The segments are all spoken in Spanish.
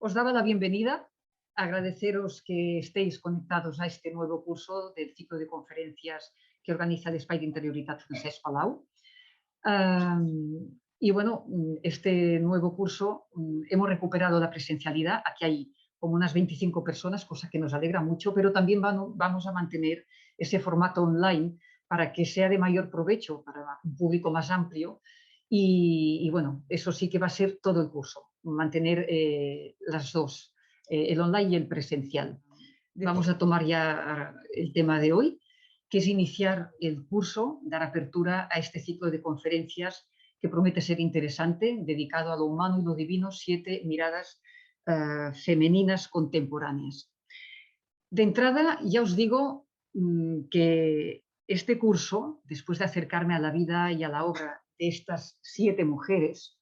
Os daba la bienvenida, agradeceros que estéis conectados a este nuevo curso del ciclo de conferencias que organiza el Espai d'Interioritat Francesc Palau. Y bueno, este nuevo curso hemos recuperado la presencialidad. Aquí hay como unas 25 personas, cosa que nos alegra mucho, pero también vamos a mantener ese formato online para que sea de mayor provecho para un público más amplio. Y bueno, eso sí que va a ser todo el curso, mantener las dos, el online y el presencial. Vamos a tomar ya el tema de hoy, que es iniciar el curso, dar apertura a este ciclo de conferencias que promete ser interesante, dedicado a lo humano y lo divino, 7 miradas femeninas contemporáneas. De entrada, ya os digo que este curso, después de acercarme a la vida y a la obra de estas 7 mujeres,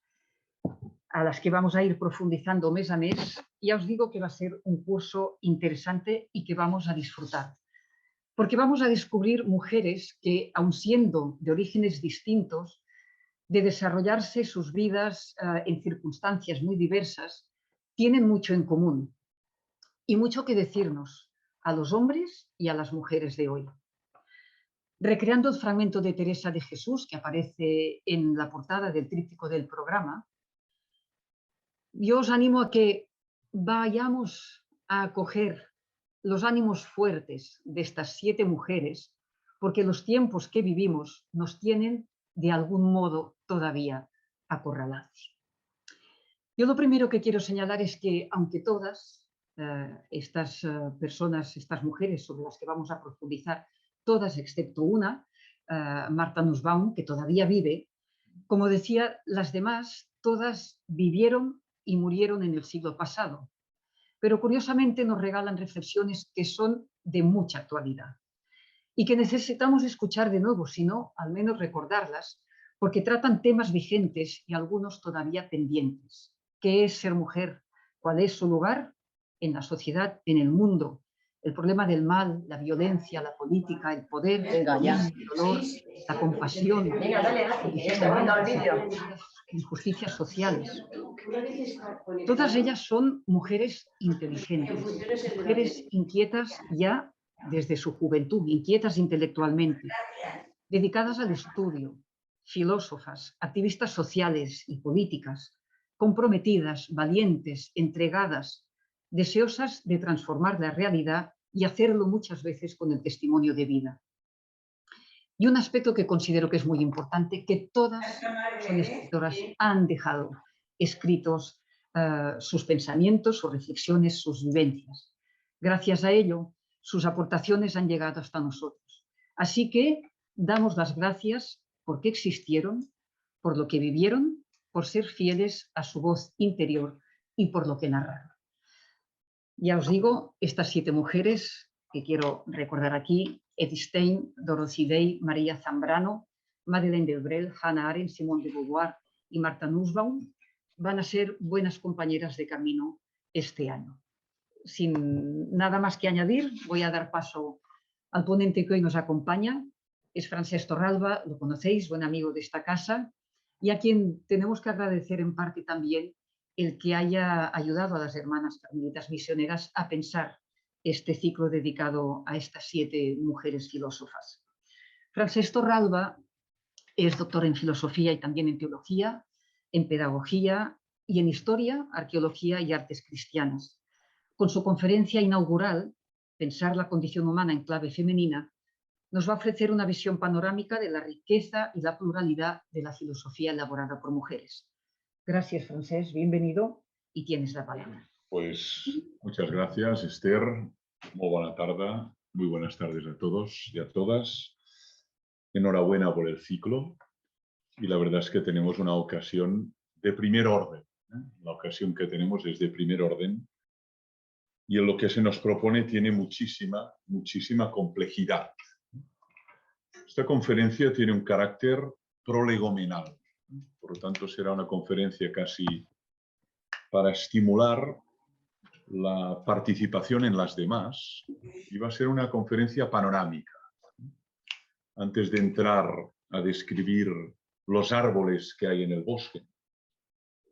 a las que vamos a ir profundizando mes a mes, ya os digo que va a ser un curso interesante y que vamos a disfrutar. Porque vamos a descubrir mujeres que, aun siendo de orígenes distintos, de desarrollarse sus vidas en circunstancias muy diversas, tienen mucho en común y mucho que decirnos a los hombres y a las mujeres de hoy. Recreando el fragmento de Teresa de Jesús que aparece en la portada del tríptico del programa, yo os animo a que vayamos a acoger los ánimos fuertes de estas 7 mujeres, porque los tiempos que vivimos nos tienen de algún modo todavía acorralados. Yo lo primero que quiero señalar es que, aunque todas estas personas, estas mujeres sobre las que vamos a profundizar, todas excepto una, Martha Nussbaum, que todavía vive, como decía, las demás todas vivieron y murieron en el siglo pasado, pero curiosamente nos regalan reflexiones que son de mucha actualidad y que necesitamos escuchar de nuevo, si no, al menos recordarlas, porque tratan temas vigentes y algunos todavía pendientes. ¿Qué es ser mujer? ¿Cuál es su lugar en la sociedad, en el mundo? El problema del mal, la violencia, la política, el poder, el dolor, la compasión, injusticias sociales. Todas ellas son mujeres inteligentes, mujeres inquietas ya desde su juventud, inquietas intelectualmente, dedicadas al estudio, filósofas, activistas sociales y políticas, comprometidas, valientes, entregadas, deseosas de transformar la realidad y hacerlo muchas veces con el testimonio de vida. Y un aspecto que considero que es muy importante, que todas son escritoras, han dejado escritos sus pensamientos, sus reflexiones, sus vivencias. Gracias a ello, sus aportaciones han llegado hasta nosotros. Así que damos las gracias porque existieron, por lo que vivieron, por ser fieles a su voz interior y por lo que narraron. Ya os digo, estas 7 mujeres que quiero recordar aquí, Edith Stein, Dorothy Day, María Zambrano, Madeleine Delbrel, Hannah Arendt, Simone de Beauvoir y Martha Nussbaum, van a ser buenas compañeras de camino este año. Sin nada más que añadir, voy a dar paso al ponente que hoy nos acompaña. Es Francesc Torralba, lo conocéis, buen amigo de esta casa, y a quien tenemos que agradecer en parte también el que haya ayudado a las hermanas carmelitas misioneras a pensar este ciclo dedicado a estas 7 mujeres filósofas. Francesc Torralba es doctor en filosofía y también en teología, en pedagogía y en historia, arqueología y artes cristianas. Con su conferencia inaugural, Pensar la condición humana en clave femenina, nos va a ofrecer una visión panorámica de la riqueza y la pluralidad de la filosofía elaborada por mujeres. Gracias, Francesc, bienvenido y tienes la palabra. Pues muchas gracias, Esther. Muy buena tarde, muy buenas tardes a todos y a todas. Enhorabuena por el ciclo y la verdad es que tenemos una ocasión de primer orden. La ocasión que tenemos es de primer orden y en lo que se nos propone tiene muchísima complejidad. Esta conferencia tiene un carácter prolegomenal, por lo tanto será una conferencia casi para estimular la participación en las demás y va a ser una conferencia panorámica. Antes de entrar a describir los árboles que hay en el bosque,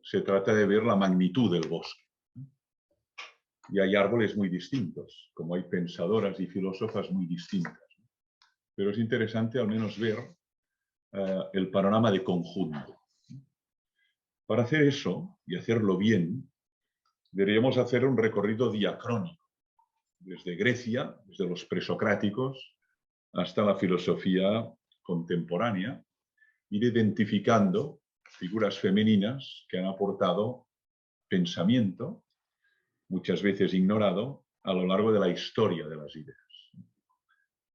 se trata de ver la magnitud del bosque. y hay árboles muy distintos, como hay pensadoras y filósofas muy distintas. Pero es interesante al menos ver el panorama de conjunto. Para hacer eso, y hacerlo bien, deberíamos hacer un recorrido diacrónico, desde Grecia, desde los presocráticos, hasta la filosofía contemporánea, ir identificando figuras femeninas que han aportado pensamiento, muchas veces ignorado, a lo largo de la historia de las ideas.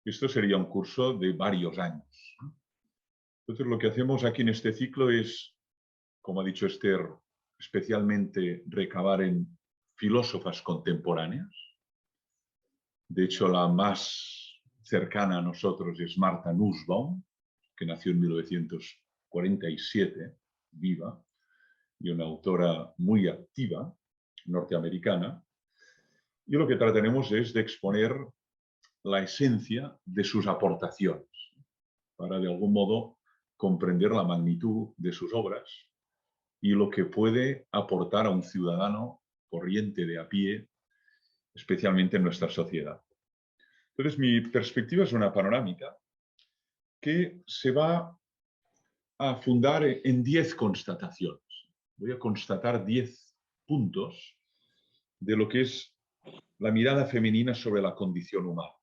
Esto sería un curso de varios años. Entonces, lo que hacemos aquí en este ciclo es, como ha dicho Esther, especialmente recabar en filósofas contemporáneas. De hecho, la más cercana a nosotros es Martha Nussbaum, que nació en 1947, viva, y una autora muy activa, norteamericana. Y lo que trataremos es de exponer la esencia de sus aportaciones, para de algún modo comprender la magnitud de sus obras y lo que puede aportar a un ciudadano corriente de a pie, especialmente en nuestra sociedad. Entonces, mi perspectiva es una panorámica que se va a fundar en 10 constataciones. Voy a constatar 10 puntos de lo que es la mirada femenina sobre la condición humana.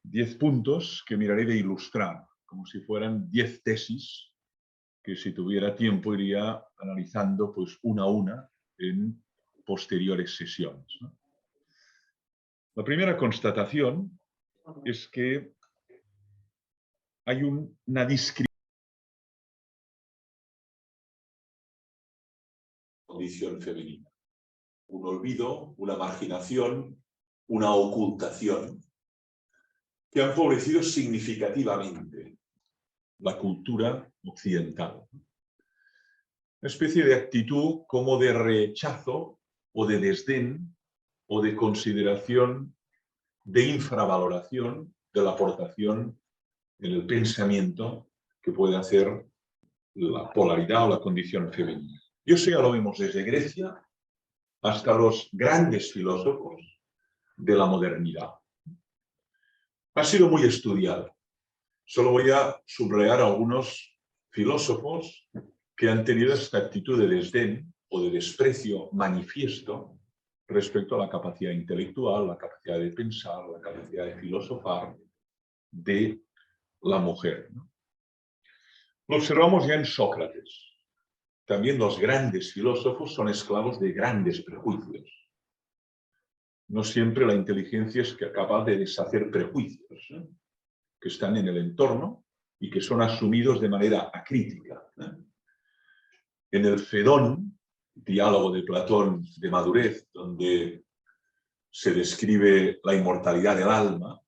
10 puntos que miraré de ilustrar, como si fueran 10 tesis que, si tuviera tiempo, iría analizando pues una a una en posteriores sesiones, ¿no? La primera constatación es que hay una discriminación de la condición femenina, un olvido, una marginación, una ocultación, que han favorecido significativamente la cultura occidental. Una especie de actitud como de rechazo o de desdén o de consideración, de infravaloración de la aportación en el pensamiento que puede hacer la polaridad o la condición femenina. Y eso ya lo vemos desde Grecia hasta los grandes filósofos de la modernidad. Ha sido muy estudiado. Solo voy a subrayar algunos filósofos que han tenido esta actitud de desdén o de desprecio manifiesto respecto a la capacidad intelectual, la capacidad de pensar, la capacidad de filosofar de la mujer, ¿no? Lo observamos ya en Sócrates. También los grandes filósofos son esclavos de grandes prejuicios. No siempre la inteligencia es capaz de deshacer prejuicios, ¿eh?, que están en el entorno y que son asumidos de manera acrítica, ¿eh? En el Fedón, diálogo de Platón de madurez, donde se describe la inmortalidad del alma,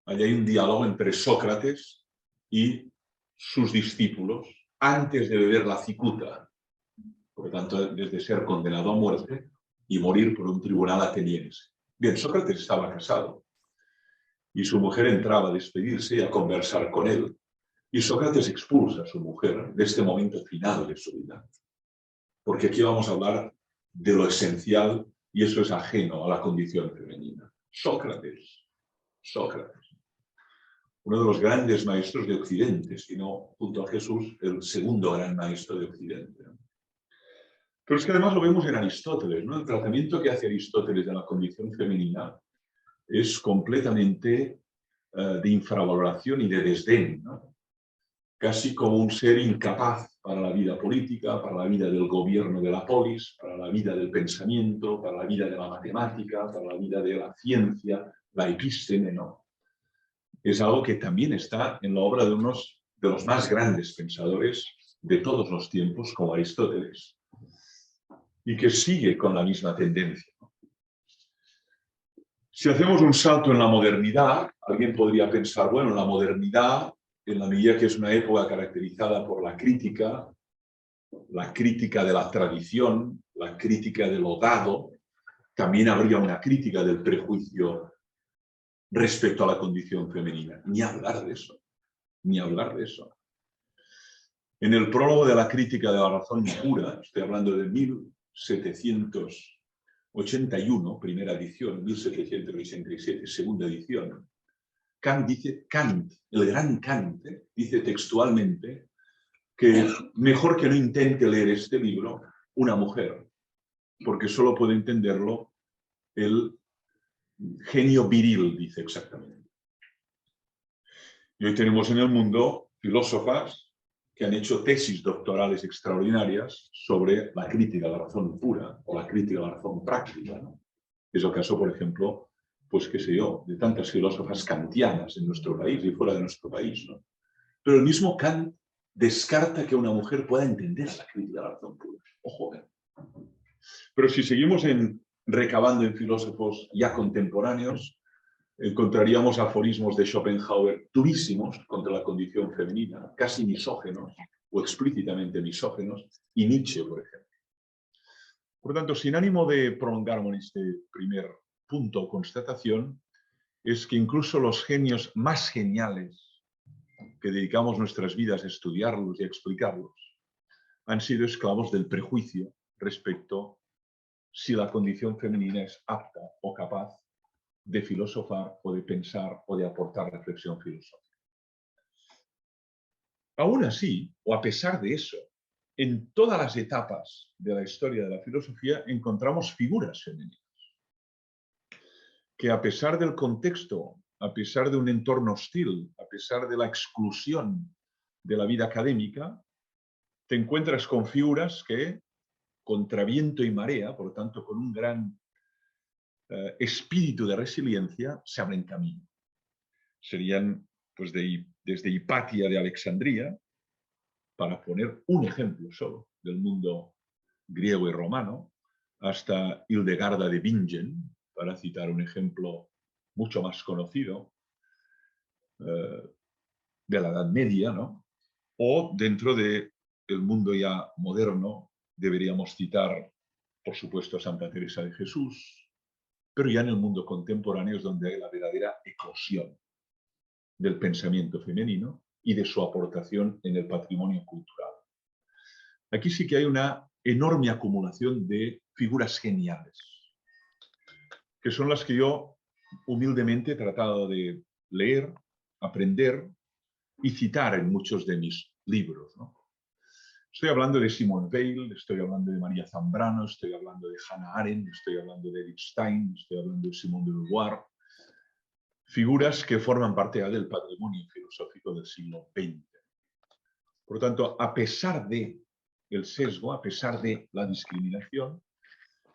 allí hay un diálogo entre Sócrates y sus discípulos antes de beber la cicuta, por lo tanto, desde ser condenado a muerte y morir por un tribunal ateniense. Bien, Sócrates estaba casado y su mujer entraba a despedirse y a conversar con él. Y Sócrates expulsa a su mujer de este momento final de su vida. Porque aquí vamos a hablar de lo esencial y eso es ajeno a la condición femenina. Sócrates, uno de los grandes maestros de Occidente, sino junto a Jesús, el segundo gran maestro de Occidente. Pero es que además lo vemos en Aristóteles, ¿no? El tratamiento que hace Aristóteles de la condición femenina es completamente de infravaloración y de desdén, ¿no? Casi como un ser incapaz para la vida política, para la vida del gobierno de la polis, para la vida del pensamiento, para la vida de la matemática, para la vida de la ciencia, la epísteme, ¿no? Es algo que también está en la obra de unos de los más grandes pensadores de todos los tiempos, como Aristóteles, y que sigue con la misma tendencia. Si hacemos un salto en la modernidad, alguien podría pensar, bueno, la modernidad, en la medida que es una época caracterizada por la crítica de la tradición, la crítica de lo dado, también habría una crítica del prejuicio respecto a la condición femenina. Ni hablar de eso, ni hablar de eso. En el prólogo de la crítica de la razón pura, estoy hablando de 1700 81, primera edición, 1787, segunda edición, Kant, el gran Kant, dice textualmente que mejor que no intente leer este libro una mujer, porque solo puede entenderlo el genio viril, dice exactamente. Y hoy tenemos en el mundo filósofas que han hecho tesis doctorales extraordinarias sobre la crítica a la razón pura o la crítica a la razón práctica, ¿no? Es el caso, por ejemplo, pues qué sé yo, de tantas filósofas kantianas en nuestro país y fuera de nuestro país, ¿no? Pero el mismo Kant descarta que una mujer pueda entender la crítica a la razón pura. Ojo, ¿eh? Pero si seguimos recabando en filósofos ya contemporáneos, encontraríamos aforismos de Schopenhauer durísimos contra la condición femenina, casi misógenos o explícitamente misógenos, y Nietzsche, por ejemplo. Por tanto, sin ánimo de prolongarme en este primer punto o constatación, es que incluso los genios más geniales que dedicamos nuestras vidas a estudiarlos y a explicarlos han sido esclavos del prejuicio respecto si la condición femenina es apta o capaz de filosofar o de pensar o de aportar reflexión filosófica. Aún así, o a pesar de eso, en todas las etapas de la historia de la filosofía encontramos figuras femeninas que a pesar del contexto, a pesar de un entorno hostil, a pesar de la exclusión de la vida académica, te encuentras con figuras que, contra viento y marea, por lo tanto con un gran espíritu de resiliencia, se abren camino. Serían pues, desde Hipatia de Alejandría, para poner un ejemplo solo del mundo griego y romano, hasta Hildegarda de Bingen, para citar un ejemplo mucho más conocido, de la Edad Media, ¿no? O dentro del mundo ya moderno, deberíamos citar, por supuesto, a Santa Teresa de Jesús, pero ya en el mundo contemporáneo es donde hay la verdadera eclosión del pensamiento femenino y de su aportación en el patrimonio cultural. Aquí sí que hay una enorme acumulación de figuras geniales, que son las que yo humildemente he tratado de leer, aprender y citar en muchos de mis libros, ¿no? Estoy hablando de Simone Weil, estoy hablando de María Zambrano, estoy hablando de Hannah Arendt, estoy hablando de Edith Stein, estoy hablando de Simone de Beauvoir, figuras que forman parte del patrimonio filosófico del siglo XX. Por lo tanto, a pesar del sesgo, a pesar de la discriminación,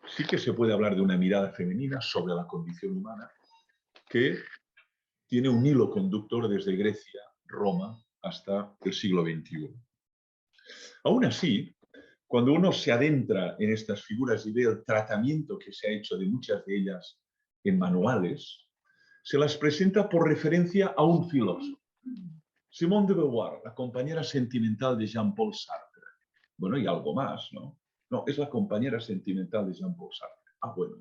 sí que se puede hablar de una mirada femenina sobre la condición humana que tiene un hilo conductor desde Grecia, Roma, hasta el siglo XXI. Aún así, cuando uno se adentra en estas figuras y ve el tratamiento que se ha hecho de muchas de ellas en manuales, se las presenta por referencia a un filósofo. Simone de Beauvoir, la compañera sentimental de Jean-Paul Sartre. Bueno, y algo más, ¿no? No, es la compañera sentimental de Jean-Paul Sartre. Ah, bueno.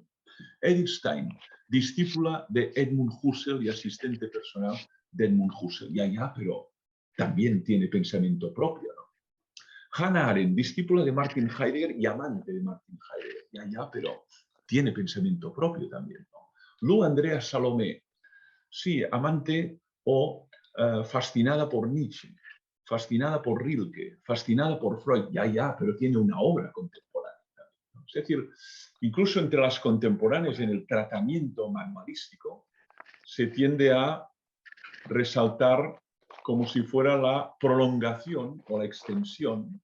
Edith Stein, discípula de Edmund Husserl y asistente personal de Edmund Husserl. Ya, pero también tiene pensamiento propio, ¿no? Hannah Arendt, discípula de Martin Heidegger y amante de Martin Heidegger. Ya, pero tiene pensamiento propio también, ¿no? Lou Andrea Salomé, sí, amante o fascinada por Nietzsche, fascinada por Rilke, fascinada por Freud. Ya, pero tiene una obra contemporánea también, ¿no? Es decir, incluso entre las contemporáneas en el tratamiento manualístico se tiende a resaltar como si fuera la prolongación o la extensión,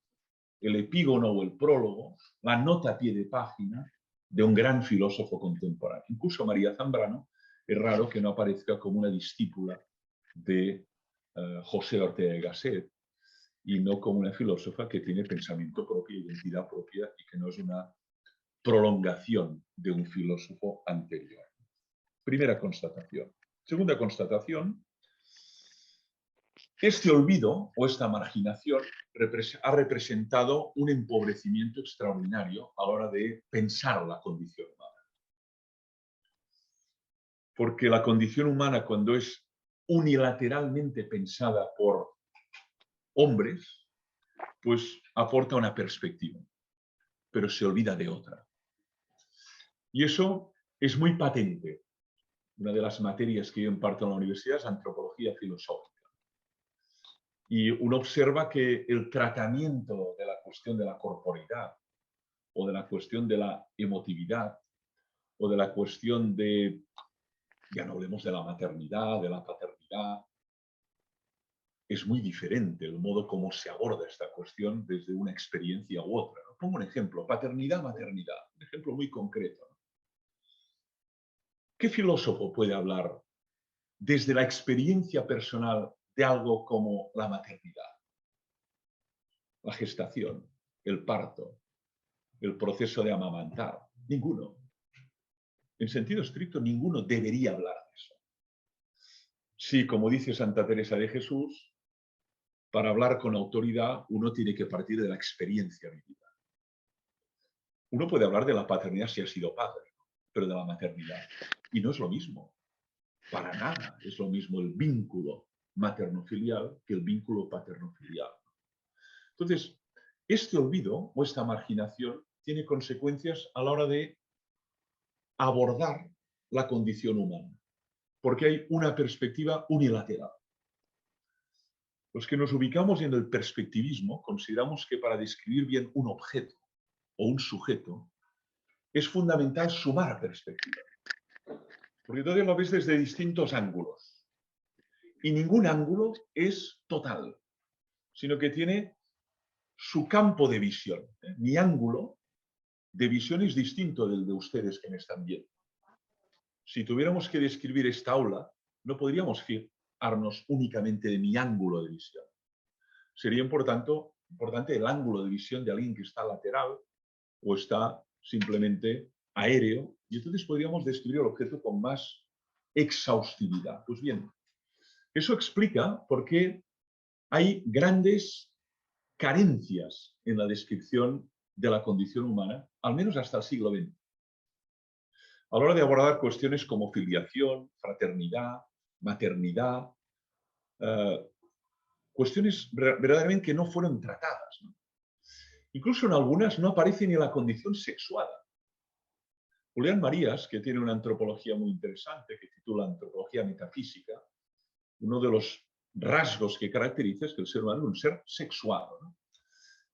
el epígono o el prólogo, la nota a pie de página de un gran filósofo contemporáneo. Incluso María Zambrano es raro que no aparezca como una discípula de José Ortega y Gasset y no como una filósofa que tiene pensamiento propio, identidad propia y que no es una prolongación de un filósofo anterior. Primera constatación. Segunda constatación, este olvido o esta marginación ha representado un empobrecimiento extraordinario a la hora de pensar la condición humana. Porque la condición humana, cuando es unilateralmente pensada por hombres, pues aporta una perspectiva, pero se olvida de otra. Y eso es muy patente. Una de las materias que yo imparto en la universidad es antropología filosófica. Y uno observa que el tratamiento de la cuestión de la corporeidad o de la cuestión de la emotividad o de la cuestión de, ya no hablemos de la maternidad, de la paternidad, es muy diferente el modo como se aborda esta cuestión desde una experiencia u otra, ¿no? Pongo un ejemplo, paternidad, maternidad, un ejemplo muy concreto, ¿no? ¿Qué filósofo puede hablar desde la experiencia personal de algo como la maternidad, la gestación, el parto, el proceso de amamantar? Ninguno. En sentido estricto, ninguno debería hablar de eso. Sí, como dice Santa Teresa de Jesús, para hablar con autoridad uno tiene que partir de la experiencia vivida. Uno puede hablar de la paternidad si ha sido padre, pero de la maternidad. Y no es lo mismo. Para nada es lo mismo el vínculo materno-filial que el vínculo paterno-filial. Entonces, este olvido o esta marginación tiene consecuencias a la hora de abordar la condición humana, porque hay una perspectiva unilateral. Los que nos ubicamos en el perspectivismo consideramos que para describir bien un objeto o un sujeto es fundamental sumar perspectivas, porque entonces lo ves desde distintos ángulos y ningún ángulo es total, sino que tiene su campo de visión. Mi ángulo de visión es distinto del de ustedes que me están viendo. Si tuviéramos que describir esta aula, no podríamos fijarnos únicamente de mi ángulo de visión. Sería importante el ángulo de visión de alguien que está lateral o está simplemente aéreo, y entonces podríamos describir el objeto con más exhaustividad. Pues bien, eso explica por qué hay grandes carencias en la descripción de la condición humana, al menos hasta el siglo XX. A la hora de abordar cuestiones como filiación, fraternidad, maternidad, cuestiones verdaderamente que no fueron tratadas, ¿no? Incluso en algunas no aparece ni la condición sexuada. Julián Marías, que tiene una antropología muy interesante, que titula Antropología Metafísica, uno de los rasgos que caracteriza es que el ser humano es un ser sexuado, ¿no?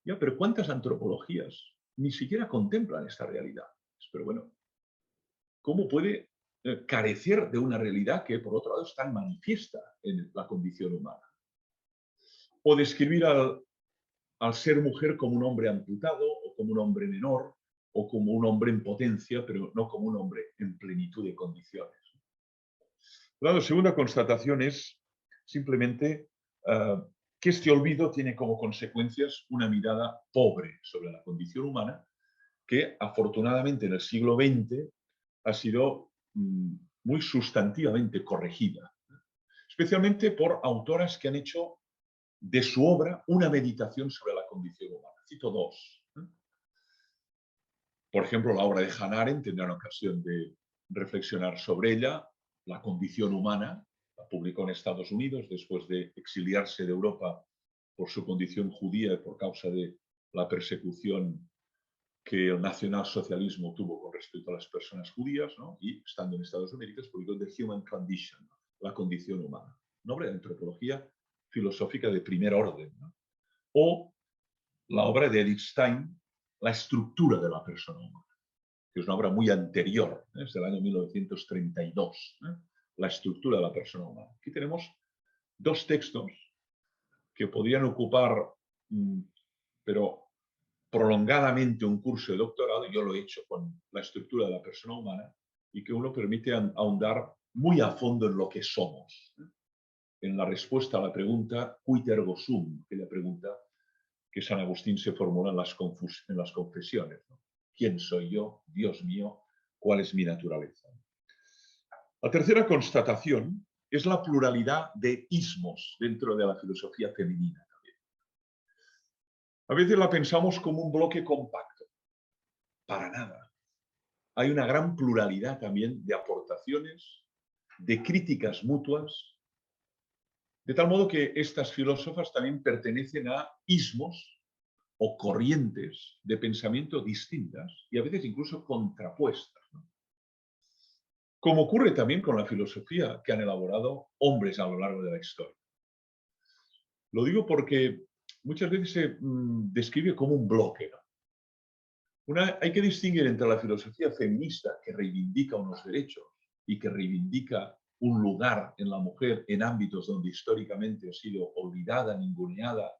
Ya, pero ¿cuántas antropologías ni siquiera contemplan esta realidad? Pero bueno, ¿cómo puede carecer de una realidad que, por otro lado, es tan manifiesta en la condición humana? O describir al ser mujer como un hombre amputado, o como un hombre menor, o como un hombre en potencia, pero no como un hombre en plenitud de condiciones. La segunda constatación es simplemente que este olvido tiene como consecuencias una mirada pobre sobre la condición humana, que afortunadamente en el siglo XX ha sido muy sustantivamente corregida, especialmente por autoras que han hecho de su obra una meditación sobre la condición humana. Cito dos. Por ejemplo, la obra de Hannah Arendt, tendrán ocasión de reflexionar sobre ella, La condición humana, la publicó en Estados Unidos después de exiliarse de Europa por su condición judía y por causa de la persecución que el nacionalsocialismo tuvo con respecto a las personas judías, ¿no? Y estando en Estados Unidos publicó The Human Condition, la condición humana, una obra de antropología filosófica de primer orden, ¿no? O la obra de Edith Stein, La estructura de la persona humana, que es una obra muy anterior, es del año 1932, La estructura de la persona humana. Aquí tenemos dos textos que podrían ocupar, pero prolongadamente, un curso de doctorado. Yo lo he hecho con La estructura de la persona humana, y que uno permite ahondar muy a fondo en lo que somos, en la respuesta a la pregunta quid ergo sum, aquella pregunta que San Agustín se formula en las confesiones, ¿no? ¿Quién soy yo? Dios mío, ¿cuál es mi naturaleza? La tercera constatación es la pluralidad de ismos dentro de la filosofía femenina también. A veces la pensamos como un bloque compacto. Para nada. Hay una gran pluralidad también de aportaciones, de críticas mutuas, de tal modo que estas filósofas también pertenecen a ismos o corrientes de pensamiento distintas y a veces incluso contrapuestas, ¿no? como ocurre también con la filosofía que han elaborado hombres a lo largo de la historia. Lo digo porque muchas veces se describe como un bloque, ¿no? Hay que distinguir entre la filosofía feminista, que reivindica unos derechos y que reivindica un lugar en la mujer en ámbitos donde históricamente ha sido olvidada, ninguneada,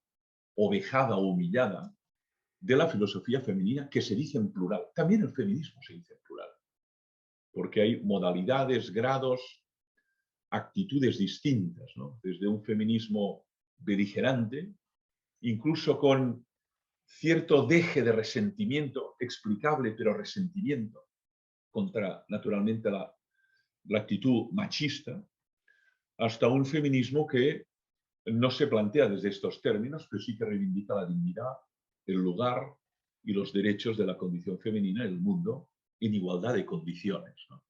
ovejada o humillada, de la filosofía femenina que se dice en plural. También el feminismo se dice en plural, porque hay modalidades, grados, actitudes distintas, ¿no? Desde un feminismo beligerante, incluso con cierto deje de resentimiento, explicable, pero resentimiento, contra, naturalmente, la actitud machista, hasta un feminismo que no se plantea desde estos términos, pero sí que reivindica la dignidad, el lugar y los derechos de la condición femenina en el mundo en igualdad de condiciones, ¿no?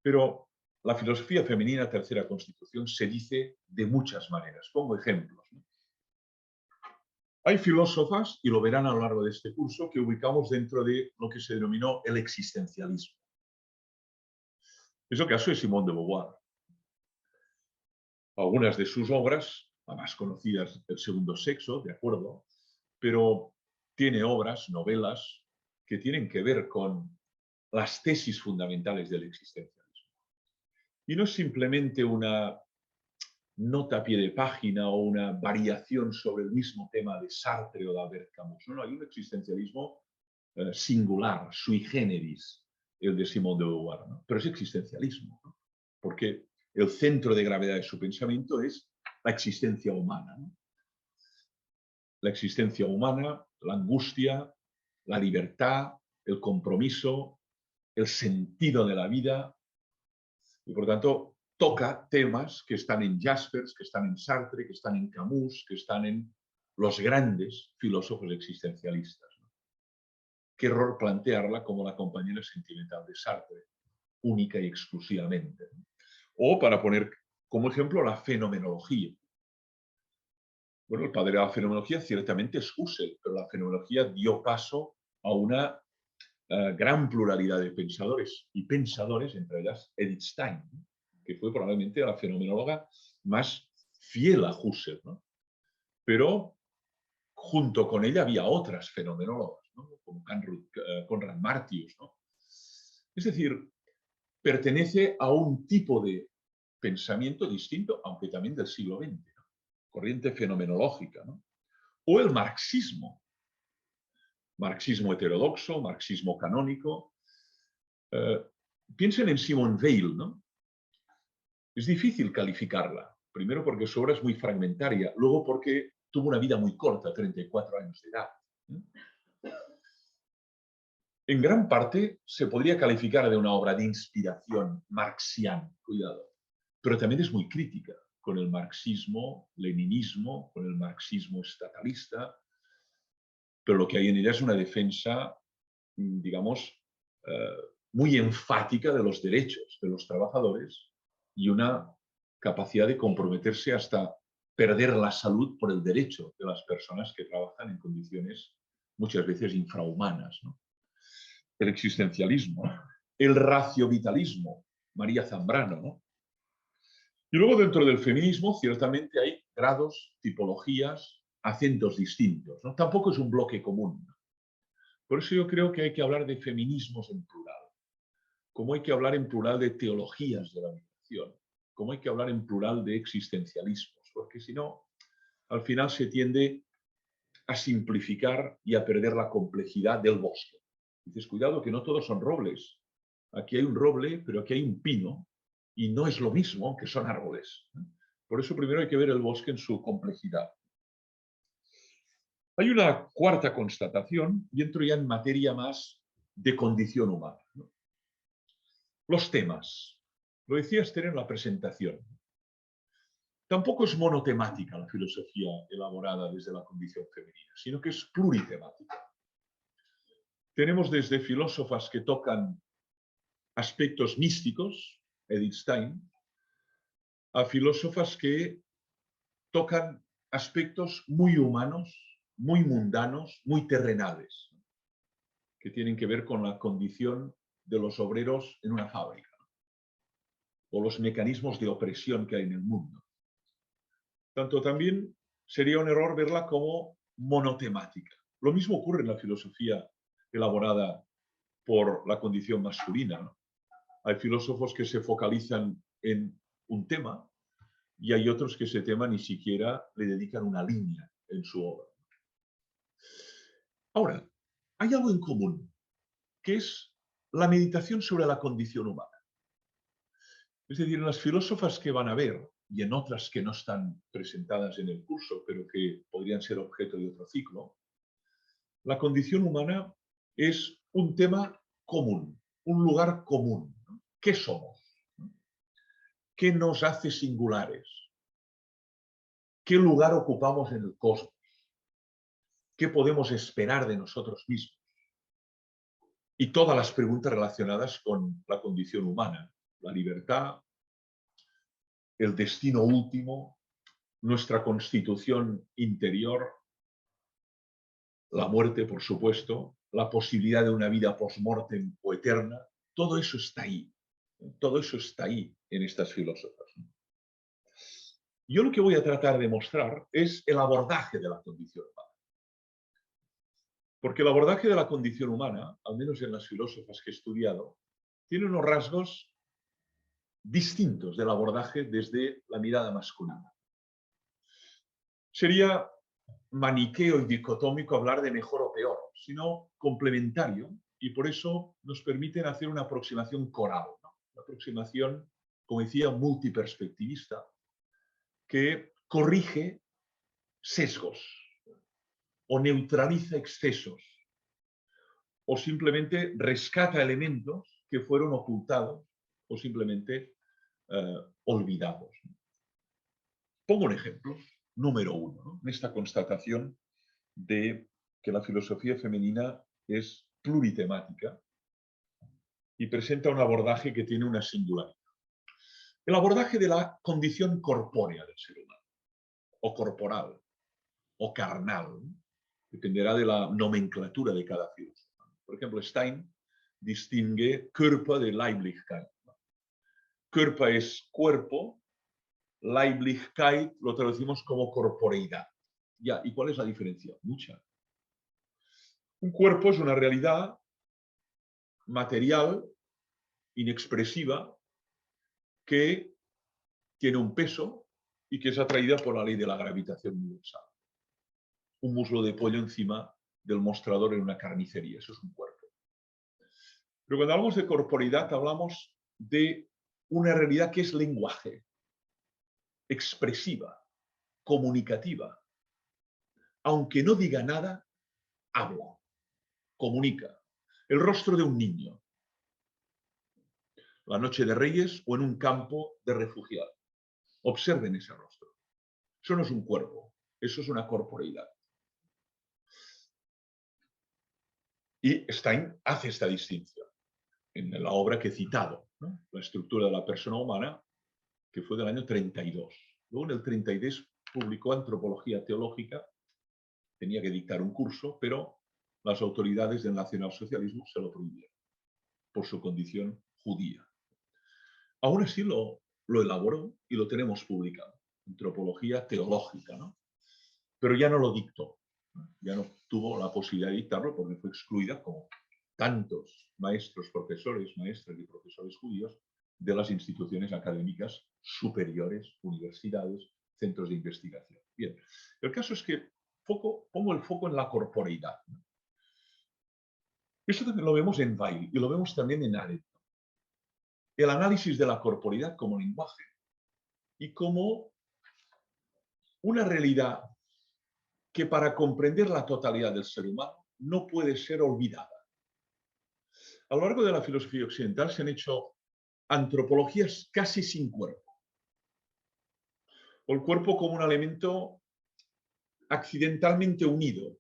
Pero la filosofía femenina, tercera constitución, se dice de muchas maneras. Pongo ejemplos, ¿no? Hay filósofas, y lo verán a lo largo de este curso, que ubicamos dentro de lo que se denominó el existencialismo. Es el caso de Simone de Beauvoir. Algunas de sus obras, la más conocidas, El segundo sexo, de acuerdo, pero tiene obras, novelas, que tienen que ver con las tesis fundamentales del existencialismo. Y no es simplemente una nota a pie de página o una variación sobre el mismo tema de Sartre o de Albert Camus. No, hay un existencialismo singular, sui generis, el de Simone de Beauvoir, ¿no? Pero es existencialismo, ¿no? Porque el centro de gravedad de su pensamiento es la existencia humana, ¿no? La existencia humana, la angustia, la libertad, el compromiso, el sentido de la vida, y por tanto toca temas que están en Jaspers, que están en Sartre, que están en Camus, que están en los grandes filósofos existencialistas, ¿no? Qué error plantearla como la compañera sentimental de Sartre, única y exclusivamente, ¿no? O para poner como ejemplo la fenomenología. Bueno, el padre de la fenomenología ciertamente es Husserl, pero la fenomenología dio paso a una gran pluralidad de pensadores, y pensadores, entre ellas Edith Stein, ¿no? Que fue probablemente la fenomenóloga más fiel a Husserl, ¿no? Pero junto con ella había otras fenomenólogas, ¿no? Como Konrad Martius, ¿no? Es decir, pertenece a un tipo de pensamiento distinto, aunque también del siglo XX, ¿no? Corriente fenomenológica, ¿no? O el marxismo heterodoxo, marxismo canónico. Piensen en Simone Weil, ¿no? Es difícil calificarla, primero porque su obra es muy fragmentaria, luego porque tuvo una vida muy corta, 34 años de edad. En gran parte se podría calificar de una obra de inspiración marxiana, cuidado, pero también es muy crítica con el marxismo, leninismo, con el marxismo estatalista, pero lo que hay en ella es una defensa, digamos, muy enfática de los derechos de los trabajadores y una capacidad de comprometerse hasta perder la salud por el derecho de las personas que trabajan en condiciones muchas veces infrahumanas, ¿no? El existencialismo, el raciovitalismo, María Zambrano, ¿no? Y luego dentro del feminismo ciertamente hay grados, tipologías, acentos distintos, ¿no? Tampoco es un bloque común, ¿no? Por eso yo creo que hay que hablar de feminismos en plural, como hay que hablar en plural de teologías de la migración, como hay que hablar en plural de existencialismos, porque si no, al final se tiende a simplificar y a perder la complejidad del bosque. Dices, cuidado que no todos son robles. Aquí hay un roble, pero aquí hay un pino, y no es lo mismo que son árboles. Por eso primero hay que ver el bosque en su complejidad. Hay una cuarta constatación, y entro ya en materia más de condición humana, ¿no? Los temas. Lo decía Esther en la presentación. Tampoco es monotemática la filosofía elaborada desde la condición femenina, sino que es pluritemática. Tenemos desde filósofas que tocan aspectos místicos, Edith Stein, a filósofas que tocan aspectos muy humanos, muy mundanos, muy terrenales, que tienen que ver con la condición de los obreros en una fábrica. o los mecanismos de opresión que hay en el mundo. Tanto también sería un error verla como monotemática. Lo mismo ocurre en la filosofía elaborada por la condición masculina, ¿no? Hay filósofos que se focalizan en un tema y hay otros que ese tema ni siquiera le dedican una línea en su obra. Ahora, hay algo en común, que es la meditación sobre la condición humana. Es decir, en las filósofas que van a ver, y en otras que no están presentadas en el curso, pero que podrían ser objeto de otro ciclo, la condición humana es un tema común, un lugar común. ¿Qué somos? ¿Qué nos hace singulares? ¿Qué lugar ocupamos en el cosmos? ¿Qué podemos esperar de nosotros mismos? Y todas las preguntas relacionadas con la condición humana, la libertad, el destino último, nuestra constitución interior, la muerte, por supuesto, la posibilidad de una vida post-mortem o eterna, todo eso está ahí. Todo eso está ahí en estas filósofas. Yo lo que voy a tratar de mostrar es el abordaje de la condición humana. Porque el abordaje de la condición humana, al menos en las filósofas que he estudiado, tiene unos rasgos distintos del abordaje desde la mirada masculina. Sería maniqueo y dicotómico hablar de mejor o peor, sino complementario, y por eso nos permiten hacer una aproximación coral, ¿no? Una aproximación, como decía, multiperspectivista, que corrige sesgos o neutraliza excesos o simplemente rescata elementos que fueron ocultados o simplemente olvidados. Pongo un ejemplo, número 1, ¿no? En esta constatación de que la filosofía femenina es pluritemática y presenta un abordaje que tiene una singularidad. El abordaje de la condición corpórea del ser humano, o corporal, o carnal, dependerá de la nomenclatura de cada filósofo. Por ejemplo, Stein distingue Körper de Leiblichkeit. Körper es cuerpo, Leiblichkeit lo traducimos como corporeidad. Ya, ¿y cuál es la diferencia? Mucha. Un cuerpo es una realidad material, inexpresiva, que tiene un peso y que es atraída por la ley de la gravitación universal. Un muslo de pollo encima del mostrador en una carnicería, eso es un cuerpo. Pero cuando hablamos de corporeidad hablamos de una realidad que es lenguaje, expresiva, comunicativa. Aunque no diga nada, habla, comunica. El rostro de un niño, la noche de Reyes o en un campo de refugiados. Observen ese rostro. Eso no es un cuerpo, eso es una corporeidad. Y Stein hace esta distinción en la obra que he citado, ¿no? La estructura de la persona humana, que fue del año 32. Luego en el 32 publicó Antropología Teológica, tenía que dictar un curso, pero las autoridades del nacionalsocialismo se lo prohibieron por su condición judía. Aún así lo elaboró y lo tenemos publicado, Antropología Teológica, ¿no? Pero ya no lo dictó, ya no tuvo la posibilidad de dictarlo porque fue excluida, como tantos maestros, profesores, maestras y profesores judíos, de las instituciones académicas superiores, universidades, centros de investigación. Bien, el caso es que pongo el foco en la corporeidad. Eso también lo vemos en Weil y lo vemos también en Arendt. El análisis de la corporeidad como lenguaje y como una realidad que para comprender la totalidad del ser humano no puede ser olvidada. A lo largo de la filosofía occidental se han hecho antropologías casi sin cuerpo. O el cuerpo como un elemento accidentalmente unido,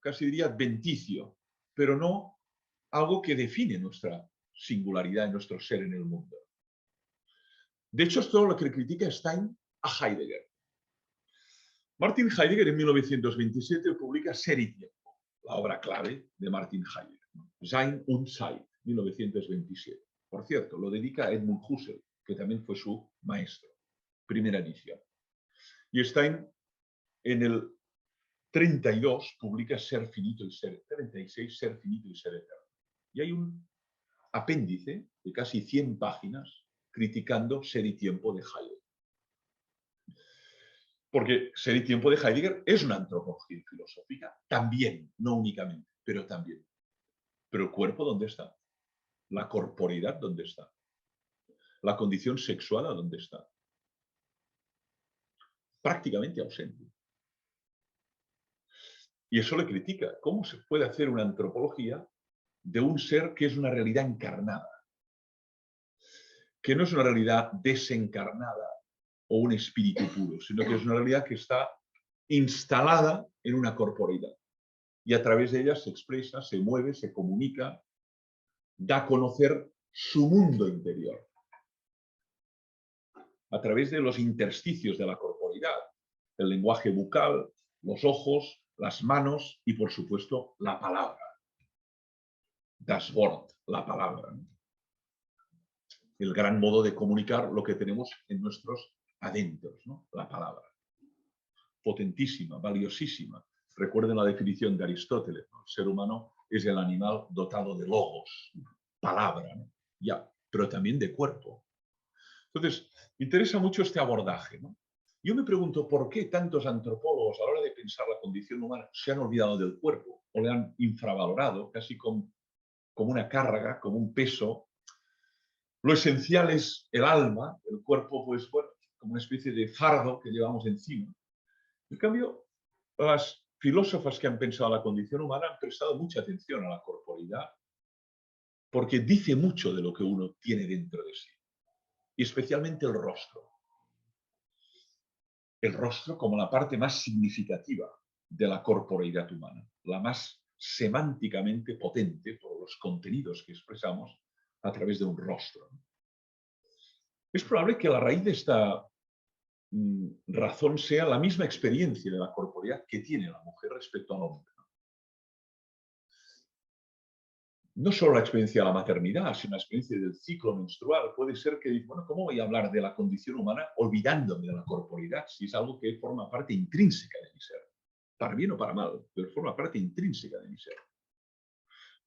casi diría adventicio, pero no algo que define nuestra singularidad y nuestro ser en el mundo. De hecho, es todo lo que critica Stein a Heidegger. Martin Heidegger en 1927 publica Ser y Tiempo, la obra clave de Martin Heidegger. Sein und Zeit, 1927. Por cierto, lo dedica a Edmund Husserl, que también fue su maestro, primera edición. Y Stein en el 32 publica Ser finito y ser, 36, Ser finito y ser eterno. Y hay un apéndice de casi 100 páginas criticando Ser y tiempo de Heidegger. Porque Ser y tiempo de Heidegger es una antropología filosófica, también, no únicamente, pero también. Pero el cuerpo, ¿dónde está? La corporeidad, ¿dónde está? La condición sexual, ¿a dónde está? Prácticamente ausente. Y eso le critica. ¿Cómo se puede hacer una antropología de un ser que es una realidad encarnada? Que no es una realidad desencarnada o un espíritu puro, sino que es una realidad que está instalada en una corporeidad. Y a través de ella se expresa, se mueve, se comunica, da a conocer su mundo interior. A través de los intersticios de la corporeidad, el lenguaje bucal, los ojos, las manos y, por supuesto, la palabra. Das Wort, la palabra. El gran modo de comunicar lo que tenemos en nuestros adentros, ¿no? La palabra. Potentísima, valiosísima. Recuerden la definición de Aristóteles, ¿no? El ser humano es el animal dotado de logos, palabra, ¿no? Ya, pero también de cuerpo. Entonces, me interesa mucho este abordaje, ¿no? Yo me pregunto por qué tantos antropólogos a la hora de pensar la condición humana se han olvidado del cuerpo o le han infravalorado casi como una carga, como un peso. Lo esencial es el alma, el cuerpo, pues bueno, como una especie de fardo que llevamos encima. En cambio, las filósofas que han pensado la condición humana han prestado mucha atención a la corporeidad porque dice mucho de lo que uno tiene dentro de sí, y especialmente el rostro. El rostro como la parte más significativa de la corporeidad humana, la más semánticamente potente por los contenidos que expresamos a través de un rostro. Es probable que la raíz de esta razón sea la misma experiencia de la corporeidad que tiene la mujer respecto al hombre. No solo la experiencia de la maternidad, sino la experiencia del ciclo menstrual. Puede ser que, bueno, ¿cómo voy a hablar de la condición humana olvidándome de la corporeidad si es algo que forma parte intrínseca de mi ser? Para bien o para mal, pero forma parte intrínseca de mi ser.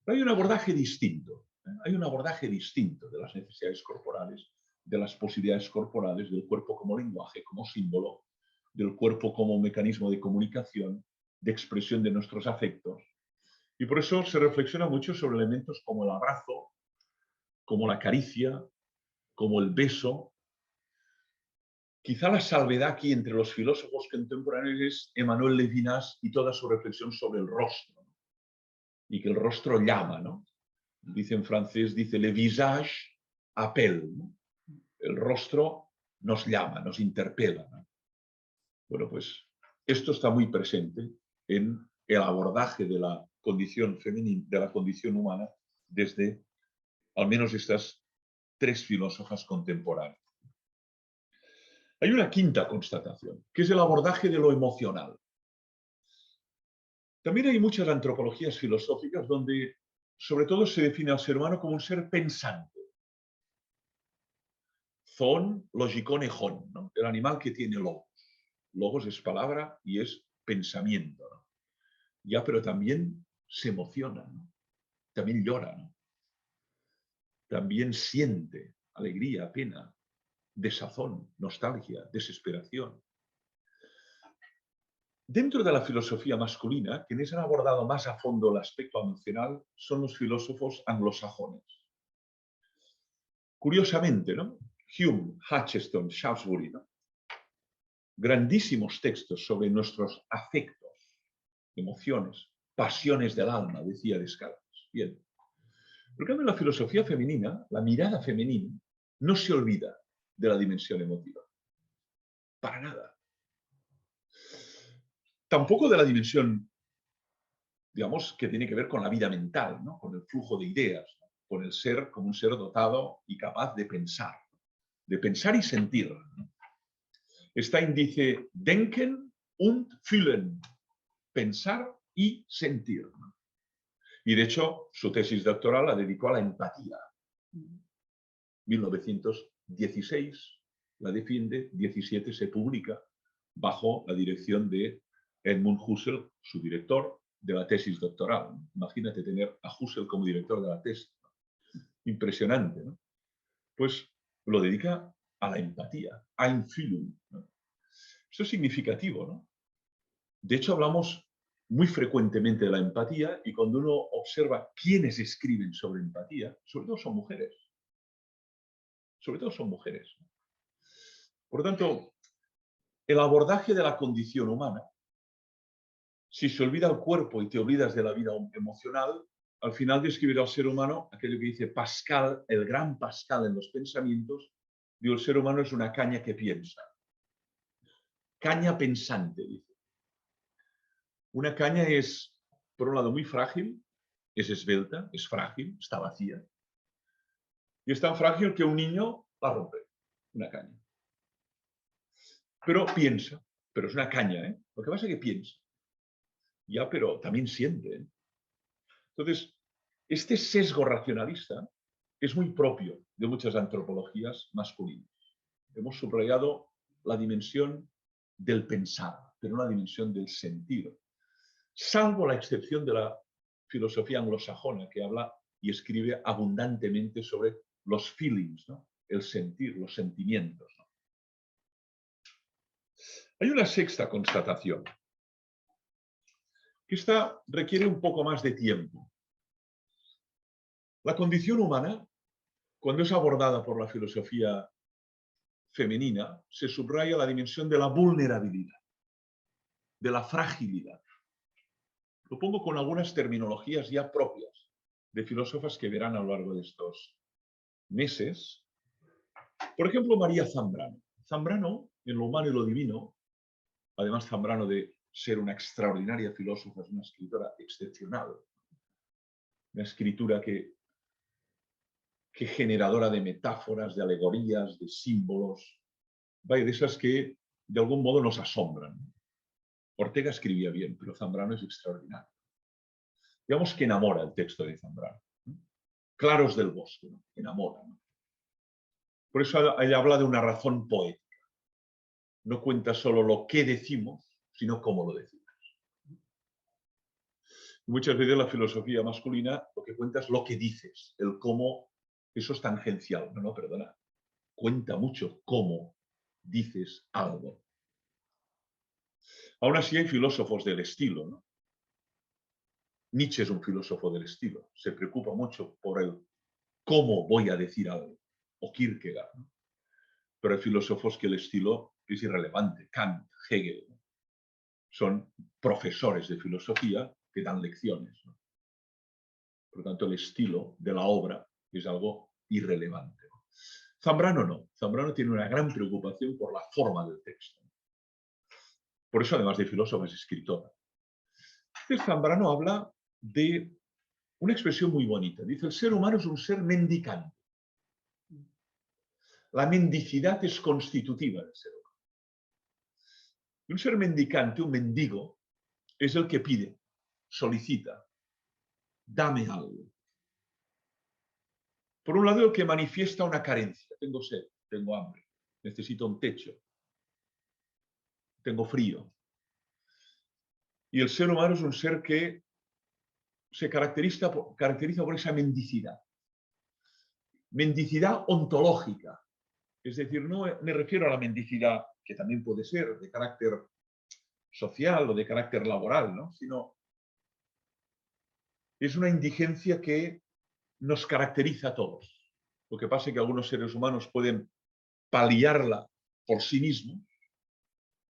Pero hay un abordaje distinto. Hay un abordaje distinto de las necesidades corporales, de las posibilidades corporales, del cuerpo como lenguaje, como símbolo, del cuerpo como mecanismo de comunicación, de expresión de nuestros afectos. Y por eso se reflexiona mucho sobre elementos como el abrazo, como la caricia, como el beso. Quizá la salvedad aquí entre los filósofos contemporáneos es Emmanuel Levinas y toda su reflexión sobre el rostro. Y que el rostro llama, ¿no? Dice en francés, dice le visage appelle, ¿no? El rostro nos llama, nos interpela, ¿no? Bueno, pues esto está muy presente en el abordaje de la condición femenina, de la condición humana, desde al menos estas tres filósofas contemporáneas. Hay una quinta constatación, que es el abordaje de lo emocional. También hay muchas antropologías filosóficas donde, sobre todo, se define al ser humano como un ser pensante. Zoon, logikon, ejon, ¿no? El animal que tiene logos. Logos es palabra y es pensamiento, ¿no? Ya, pero también se emociona, ¿no? También llora, ¿no? También siente alegría, pena, desazón, nostalgia, desesperación. Dentro de la filosofía masculina, quienes han abordado más a fondo el aspecto emocional son los filósofos anglosajones. Curiosamente, ¿no? Hume, Hutcheson, Shaftesbury, ¿no? Grandísimos textos sobre nuestros afectos, emociones, pasiones del alma, decía Descartes. Bien. Pero en la filosofía femenina, la mirada femenina no se olvida de la dimensión emotiva. Para nada. Tampoco de la dimensión, digamos, que tiene que ver con la vida mental, ¿no? Con el flujo de ideas, ¿no? Con el ser como un ser dotado y capaz de pensar y sentir, ¿no? Stein dice, denken und fühlen, pensar y sentir, ¿no? Y de hecho, su tesis doctoral la dedicó a la empatía. 1916 la defiende, 17 se publica bajo la dirección de Edmund Husserl, su director de la tesis doctoral. Imagínate tener a Husserl como director de la tesis. Impresionante, ¿no? Pues lo dedica a la empatía, Einfühlung, ¿no? Eso es significativo, ¿no? De hecho, hablamos muy frecuentemente de la empatía y cuando uno observa quiénes escriben sobre empatía, sobre todo son mujeres. Sobre todo son mujeres. Por lo tanto, el abordaje de la condición humana, si se olvida el cuerpo y te olvidas de la vida emocional, al final describirá al ser humano aquello que dice Pascal, el gran Pascal en los pensamientos, digo, el ser humano es una caña que piensa. Caña pensante, dice. Una caña es, por un lado, muy frágil, es esbelta, es frágil, está vacía. Y es tan frágil que un niño la rompe, una caña. Pero piensa, pero es una caña, ¿eh? Lo que pasa es que piensa. Ya, pero también siente, ¿eh? Entonces, este sesgo racionalista es muy propio de muchas antropologías masculinas. Hemos subrayado la dimensión del pensar, pero no la dimensión del sentido. Salvo la excepción de la filosofía anglosajona, que habla y escribe abundantemente sobre los feelings, ¿no? El sentir, los sentimientos, ¿no? Hay una sexta constatación, que esta requiere un poco más de tiempo. La condición humana, cuando es abordada por la filosofía femenina, se subraya la dimensión de la vulnerabilidad, de la fragilidad. Lo pongo con algunas terminologías ya propias de filósofas que verán a lo largo de estos meses. Por ejemplo, María Zambrano. Zambrano, en Lo humano y lo divino, además Zambrano de ser una extraordinaria filósofa, es una escritora excepcional. Una escritura que generadora de metáforas, de alegorías, de símbolos, vaya, de esas que de algún modo nos asombran. Ortega escribía bien, pero Zambrano es extraordinario. Digamos que enamora el texto de Zambrano. Claros del bosque, ¿no? Enamora, ¿no? Por eso ella habla de una razón poética. No cuenta solo lo que decimos, sino cómo lo decimos. Muchas veces la filosofía masculina lo que cuenta es lo que dices, el cómo, eso es tangencial. No, perdona. Cuenta mucho cómo dices algo. Aún así hay filósofos del estilo, ¿no? Nietzsche es un filósofo del estilo. Se preocupa mucho por el cómo voy a decir algo. O Kierkegaard, ¿no? Pero hay filósofos que el estilo es irrelevante. Kant, Hegel, ¿no? Son profesores de filosofía que dan lecciones, ¿no? Por lo tanto, el estilo de la obra es algo irrelevante, ¿no? Zambrano no. Zambrano tiene una gran preocupación por la forma del texto. Por eso, además de filósofa, es escritora. Entonces, Zambrano habla de una expresión muy bonita. Dice, el ser humano es un ser mendicante. La mendicidad es constitutiva del ser humano. Un ser mendicante, un mendigo, es el que pide, solicita, dame algo. Por un lado, el que manifiesta una carencia. Tengo sed, tengo hambre, necesito un techo, tengo frío. Y el ser humano es un ser que se caracteriza por esa mendicidad. Mendicidad ontológica. Es decir, no me refiero a la mendicidad, que también puede ser de carácter social o de carácter laboral, ¿no? Sino es una indigencia que nos caracteriza a todos. Lo que pasa es que algunos seres humanos pueden paliarla por sí mismos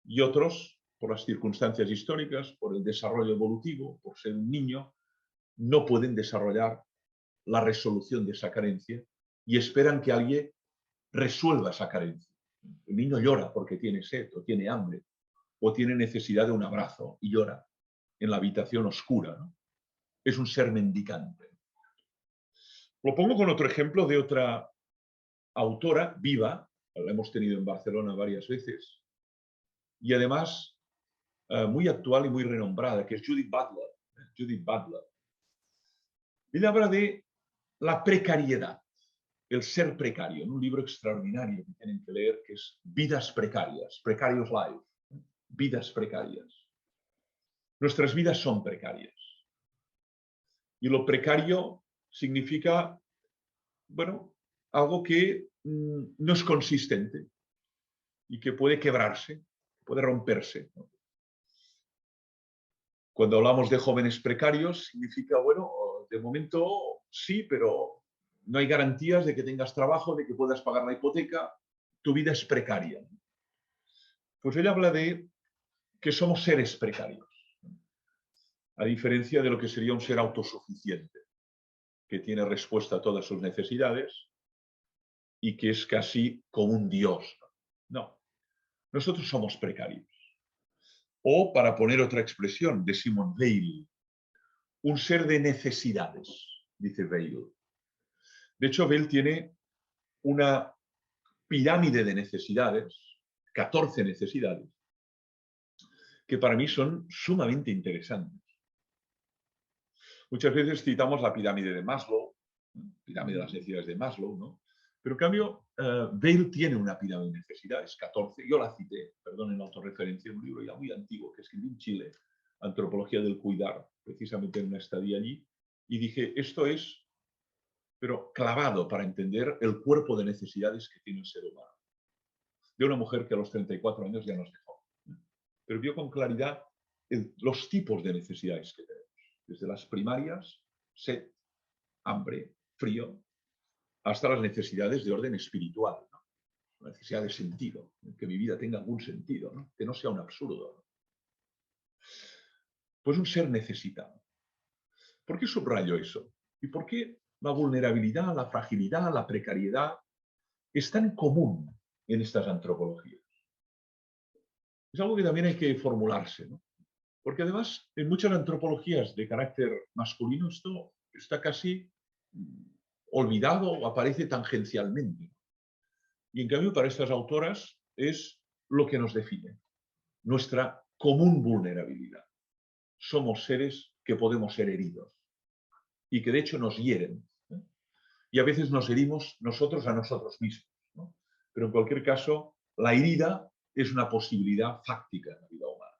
y otros, por las circunstancias históricas, por el desarrollo evolutivo, por ser un niño, no pueden desarrollar la resolución de esa carencia y esperan que alguien resuelva esa carencia. El niño llora porque tiene sed o tiene hambre o tiene necesidad de un abrazo y llora en la habitación oscura, ¿no? Es un ser mendicante. Lo pongo con otro ejemplo de otra autora viva, la hemos tenido en Barcelona varias veces, y además muy actual y muy renombrada, que es Judith Butler. Judith Butler. Ella habla de la precariedad. El ser precario, en un libro extraordinario que tienen que leer, que es Vidas precarias, Precarious Life, vidas precarias. Nuestras vidas son precarias. Y lo precario significa, bueno, algo que no es consistente y que puede quebrarse, puede romperse, ¿no? Cuando hablamos de jóvenes precarios, significa, bueno, de momento sí, pero no hay garantías de que tengas trabajo, de que puedas pagar la hipoteca, tu vida es precaria. Pues él habla de que somos seres precarios, a diferencia de lo que sería un ser autosuficiente, que tiene respuesta a todas sus necesidades y que es casi como un dios. No, nosotros somos precarios. O, para poner otra expresión de Simone Weil, un ser de necesidades, dice Weil. De hecho, Weil tiene una pirámide de necesidades, 14 necesidades, que para mí son sumamente interesantes. Muchas veces citamos la pirámide de Maslow, pirámide de las necesidades de Maslow, ¿no? Pero en cambio, Weil tiene una pirámide de necesidades, 14. Yo la cité, perdón, en autorreferencia, en un libro ya muy antiguo que escribí en Chile, Antropología del Cuidar, precisamente en una estadía allí, y dije, esto es, pero clavado para entender el cuerpo de necesidades que tiene el ser humano. De una mujer que a los 34 años ya nos dejó, pero vio con claridad los tipos de necesidades que tenemos, desde las primarias, sed, hambre, frío, hasta las necesidades de orden espiritual, ¿no? La necesidad de sentido, que mi vida tenga algún sentido, ¿no? Que no sea un absurdo, ¿no? Pues un ser necesitado. ¿Por qué subrayo eso? ¿Y por qué la vulnerabilidad, la fragilidad, la precariedad es tan común en estas antropologías? Es algo que también hay que formularse, ¿no? Porque además, en muchas antropologías de carácter masculino, esto está casi olvidado o aparece tangencialmente. Y en cambio, para estas autoras es lo que nos define, nuestra común vulnerabilidad. Somos seres que podemos ser heridos y que de hecho nos hieren, ¿eh? Y a veces nos herimos nosotros a nosotros mismos, ¿no? Pero en cualquier caso, la herida es una posibilidad fáctica en la vida humana.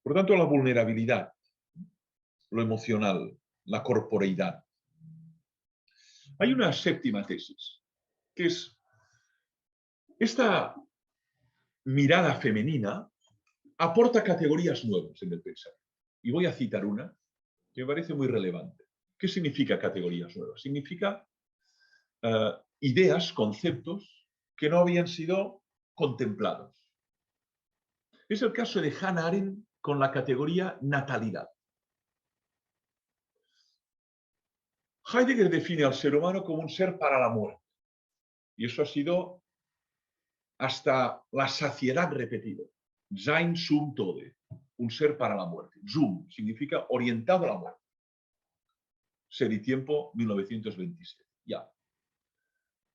Por tanto, la vulnerabilidad, lo emocional, la corporeidad. Hay una séptima tesis, que es esta mirada femenina aporta categorías nuevas en el pensamiento. Y voy a citar una que me parece muy relevante. ¿Qué significa categorías nuevas? Significa ideas, conceptos que no habían sido contemplados. Es el caso de Hannah Arendt con la categoría natalidad. Heidegger define al ser humano como un ser para la muerte. Y eso ha sido hasta la saciedad repetido. Sein zum Tode, un ser para la muerte. Zum significa orientado a la muerte. Ser y tiempo, 1927. Ya.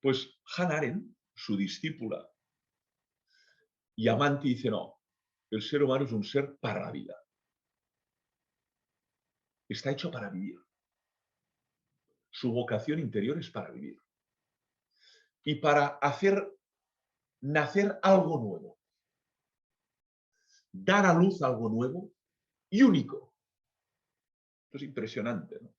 Pues Hannah Arendt, su discípula y amante, dice no, el ser humano es un ser para la vida. Está hecho para vivir. Su vocación interior es para vivir. Y para hacer nacer algo nuevo. Dar a luz algo nuevo y único. Esto es impresionante, ¿no?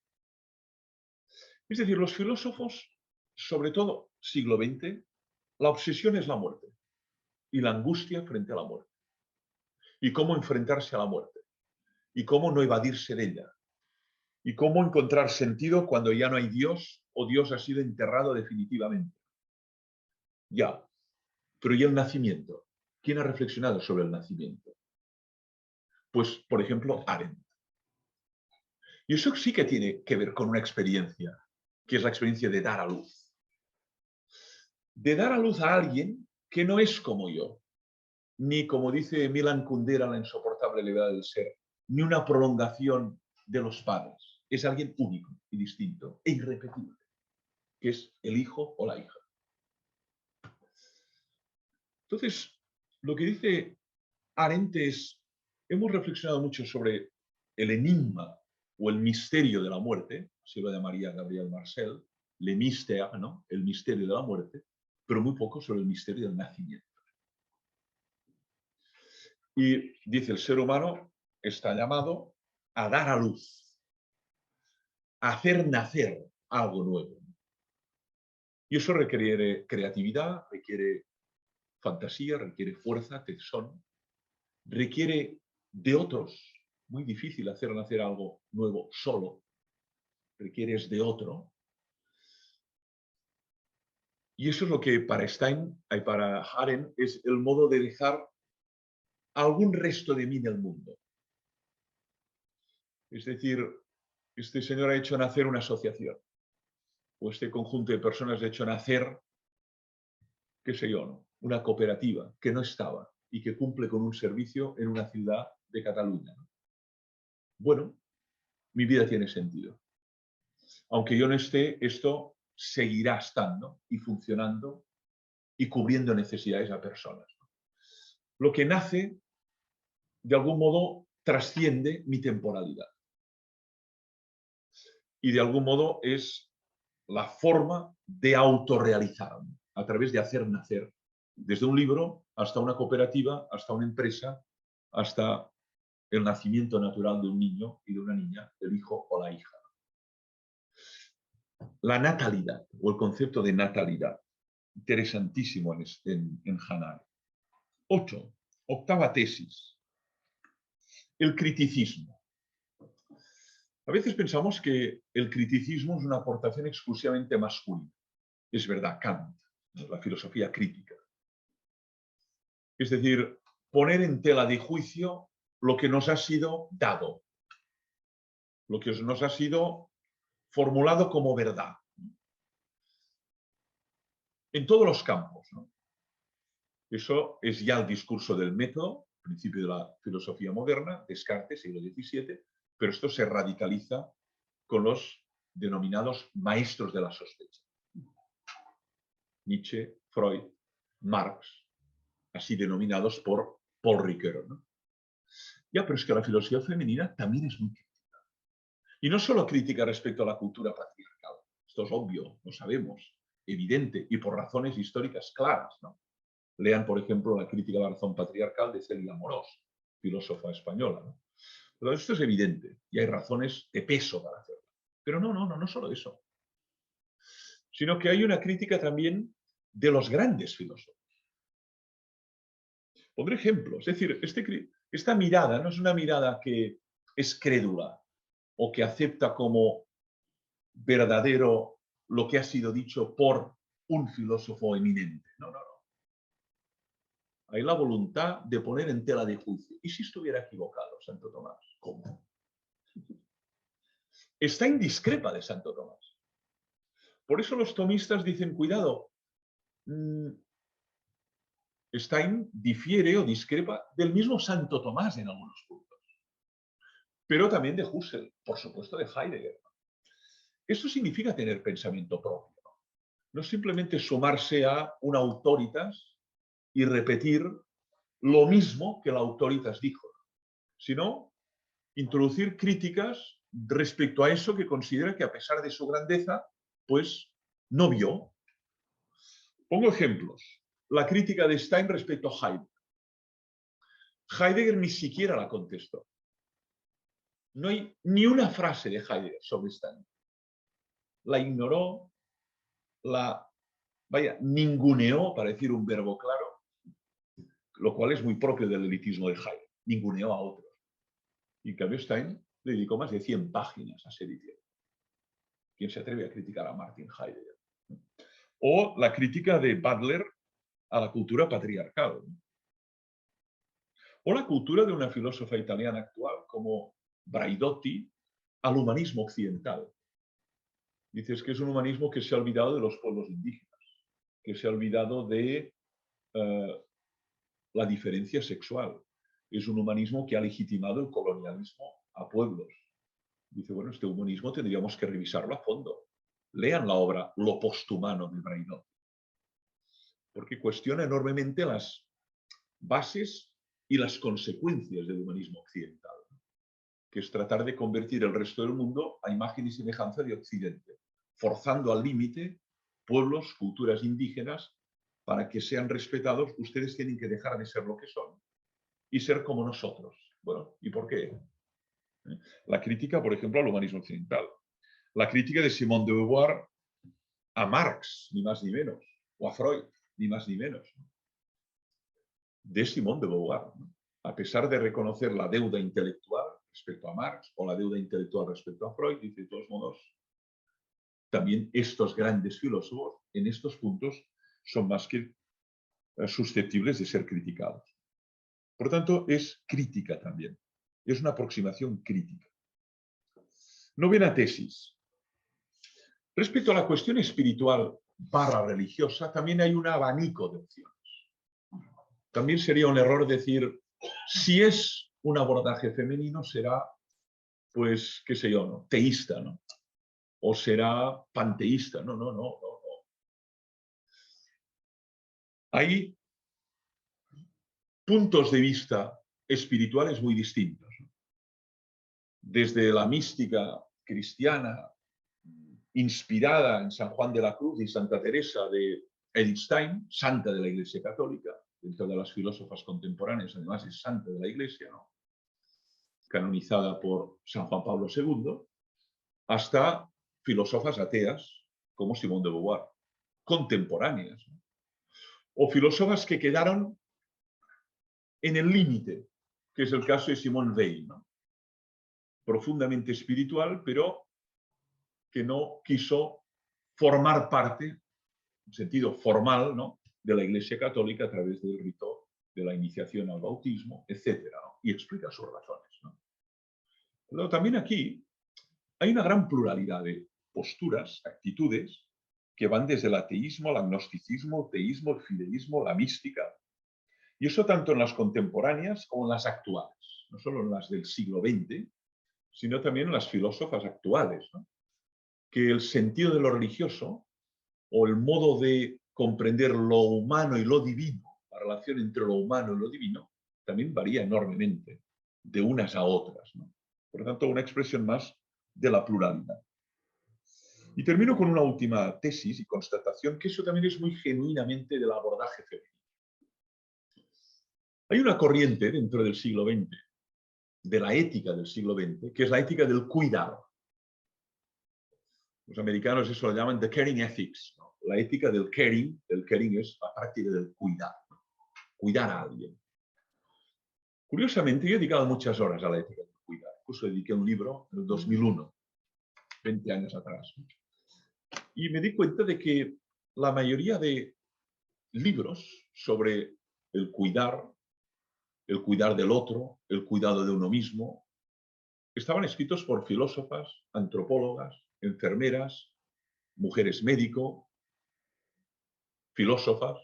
Es decir, los filósofos, sobre todo siglo XX, la obsesión es la muerte y la angustia frente a la muerte. Y cómo enfrentarse a la muerte. Y cómo no evadirse de ella. Y cómo encontrar sentido cuando ya no hay Dios o Dios ha sido enterrado definitivamente. Ya. Pero ¿y el nacimiento? ¿Quién ha reflexionado sobre el nacimiento? Pues, por ejemplo, Arendt. Y eso sí que tiene que ver con una experiencia, que es la experiencia de dar a luz. De dar a luz a alguien que no es como yo, ni como dice Milan Kundera, la insoportable levedad del ser, ni una prolongación de los padres. Es alguien único y distinto e irrepetible, que es el hijo o la hija. Entonces, lo que dice Arendt es, hemos reflexionado mucho sobre el enigma o el misterio de la muerte, así lo llamaría Gabriel Marcel, le mystère, ¿no? El misterio de la muerte, pero muy poco sobre el misterio del nacimiento. Y dice, el ser humano está llamado a dar a luz, a hacer nacer algo nuevo. Y eso requiere creatividad, requiere fantasía, requiere fuerza, tesón, requiere de otros. Muy difícil hacer nacer algo nuevo solo, requieres de otro. Y eso es lo que para Stein y para Haren es el modo de dejar algún resto de mí en el mundo. Es decir, este señor ha hecho nacer una asociación, o este conjunto de personas ha hecho nacer, qué sé yo, ¿no? Una cooperativa que no estaba y que cumple con un servicio en una ciudad de Cataluña. Bueno, mi vida tiene sentido. Aunque yo no esté, esto seguirá estando y funcionando y cubriendo necesidades a personas. Lo que nace, de algún modo, trasciende mi temporalidad. Y de algún modo es la forma de autorrealizarme a través de hacer nacer. Desde un libro hasta una cooperativa, hasta una empresa, hasta el nacimiento natural de un niño y de una niña, el hijo o la hija. La natalidad, o el concepto de natalidad, interesantísimo en Hannah. 8. Octava tesis. El criticismo. A veces pensamos que el criticismo es una aportación exclusivamente masculina. Es verdad, Kant, la filosofía crítica. Es decir, poner en tela de juicio lo que nos ha sido dado, lo que nos ha sido formulado como verdad. En todos los campos, ¿no? Eso es ya el discurso del método, principio de la filosofía moderna, Descartes, siglo XVII, pero esto se radicaliza con los denominados maestros de la sospecha. Nietzsche, Freud, Marx, así denominados por Paul Ricoeur, ¿no? Ya, pero es que la filosofía femenina también es muy crítica. Y no solo crítica respecto a la cultura patriarcal, esto es obvio, lo sabemos, evidente, y por razones históricas claras, ¿no? Lean, por ejemplo, la crítica a la razón patriarcal de Celia Amorós, filósofa española, ¿no? Pero esto es evidente y hay razones de peso para hacerlo. Pero no solo eso, sino que hay una crítica también de los grandes filósofos. Pondré ejemplos, es decir, esta mirada no es una mirada que es crédula o que acepta como verdadero lo que ha sido dicho por un filósofo eminente. No. Hay la voluntad de poner en tela de juicio. ¿Y si estuviera equivocado Santo Tomás? ¿Cómo? Stein discrepa de Santo Tomás. Por eso los tomistas dicen, cuidado, Stein difiere o discrepa del mismo Santo Tomás en algunos puntos, pero también de Husserl, por supuesto de Heidegger. Esto significa tener pensamiento propio, no simplemente sumarse a una autoritas y repetir lo mismo que la autoritas dijo, sino introducir críticas respecto a eso que considera que a pesar de su grandeza, pues no vio. Pongo ejemplos. La crítica de Stein respecto a Heidegger. Heidegger ni siquiera la contestó. No hay ni una frase de Heidegger sobre Stein. La ignoró, ninguneó, para decir un verbo claro, lo cual es muy propio del elitismo de Heidegger. Ninguneó a otros. Y en cambio Stein le dedicó más de 100 páginas a ese edición. ¿Quién se atreve a criticar a Martin Heidegger? O la crítica de Butler a la cultura patriarcal. O la cultura de una filósofa italiana actual como Braidotti al humanismo occidental. Dices que es un humanismo que se ha olvidado de los pueblos indígenas, que se ha olvidado de la diferencia sexual. Es un humanismo que ha legitimado el colonialismo a pueblos. Dice, bueno, este humanismo tendríamos que revisarlo a fondo. Lean la obra Lo posthumano de Braidotti, porque cuestiona enormemente las bases y las consecuencias del humanismo occidental, que es tratar de convertir el resto del mundo a imagen y semejanza de Occidente. forzando al límite pueblos, culturas indígenas, para que sean respetados. Ustedes tienen que dejar de ser lo que son y ser como nosotros. Bueno, ¿y por qué? La crítica, por ejemplo, al humanismo occidental. La crítica de Simone de Beauvoir a Marx, ni más ni menos, o a Freud, ni más ni menos. De Simone de Beauvoir, ¿no? A pesar de reconocer la deuda intelectual respecto a Marx o la deuda intelectual respecto a Freud, dice, de todos modos, también estos grandes filósofos en estos puntos son más que susceptibles de ser criticados. Por tanto, es crítica también. Es una aproximación crítica. Novena tesis. Respecto a la cuestión espiritual / religiosa, también hay un abanico de opciones. También sería un error decir, si es un abordaje femenino, será, pues, qué sé yo, ¿no? Teísta, ¿no? O será panteísta. No, no, no, no, no. Hay puntos de vista espirituales muy distintos. Desde la mística cristiana, inspirada en San Juan de la Cruz y Santa Teresa de Edith Stein, santa de la Iglesia Católica, dentro de las filósofas contemporáneas, además es santa de la Iglesia, ¿no? Canonizada por San Juan Pablo II, hasta filósofas ateas como Simone de Beauvoir, contemporáneas, ¿no? O filósofas que quedaron en el límite, que es el caso de Simone Weil, ¿no? Profundamente espiritual, pero que no quiso formar parte, en sentido formal, ¿no?, de la Iglesia Católica a través del rito de la iniciación al bautismo, etcétera, ¿no? Y explica sus razones, ¿no? Pero también aquí hay una gran pluralidad de posturas, actitudes, que van desde el ateísmo, al agnosticismo, el teísmo, el fideísmo, la mística. Y eso tanto en las contemporáneas como en las actuales, no solo en las del siglo XX, sino también en las filósofas actuales, ¿no? Que el sentido de lo religioso o el modo de comprender lo humano y lo divino, la relación entre lo humano y lo divino, también varía enormemente de unas a otras, ¿no? Por lo tanto, una expresión más de la pluralidad. Y termino con una última tesis y constatación, que eso también es muy genuinamente del abordaje femenino. Hay una corriente dentro del siglo XX, de la ética del siglo XX, que es la ética del cuidado. Los americanos eso lo llaman the caring ethics, ¿no? La ética del caring es la práctica del cuidar, ¿no? Cuidar a alguien. Curiosamente, yo he dedicado muchas horas a la ética del cuidar. Incluso dediqué un libro en el 2001, 20 años atrás. Y me di cuenta de que la mayoría de libros sobre el cuidar del otro, el cuidado de uno mismo, estaban escritos por filósofas, antropólogas, enfermeras, mujeres médico, filósofas.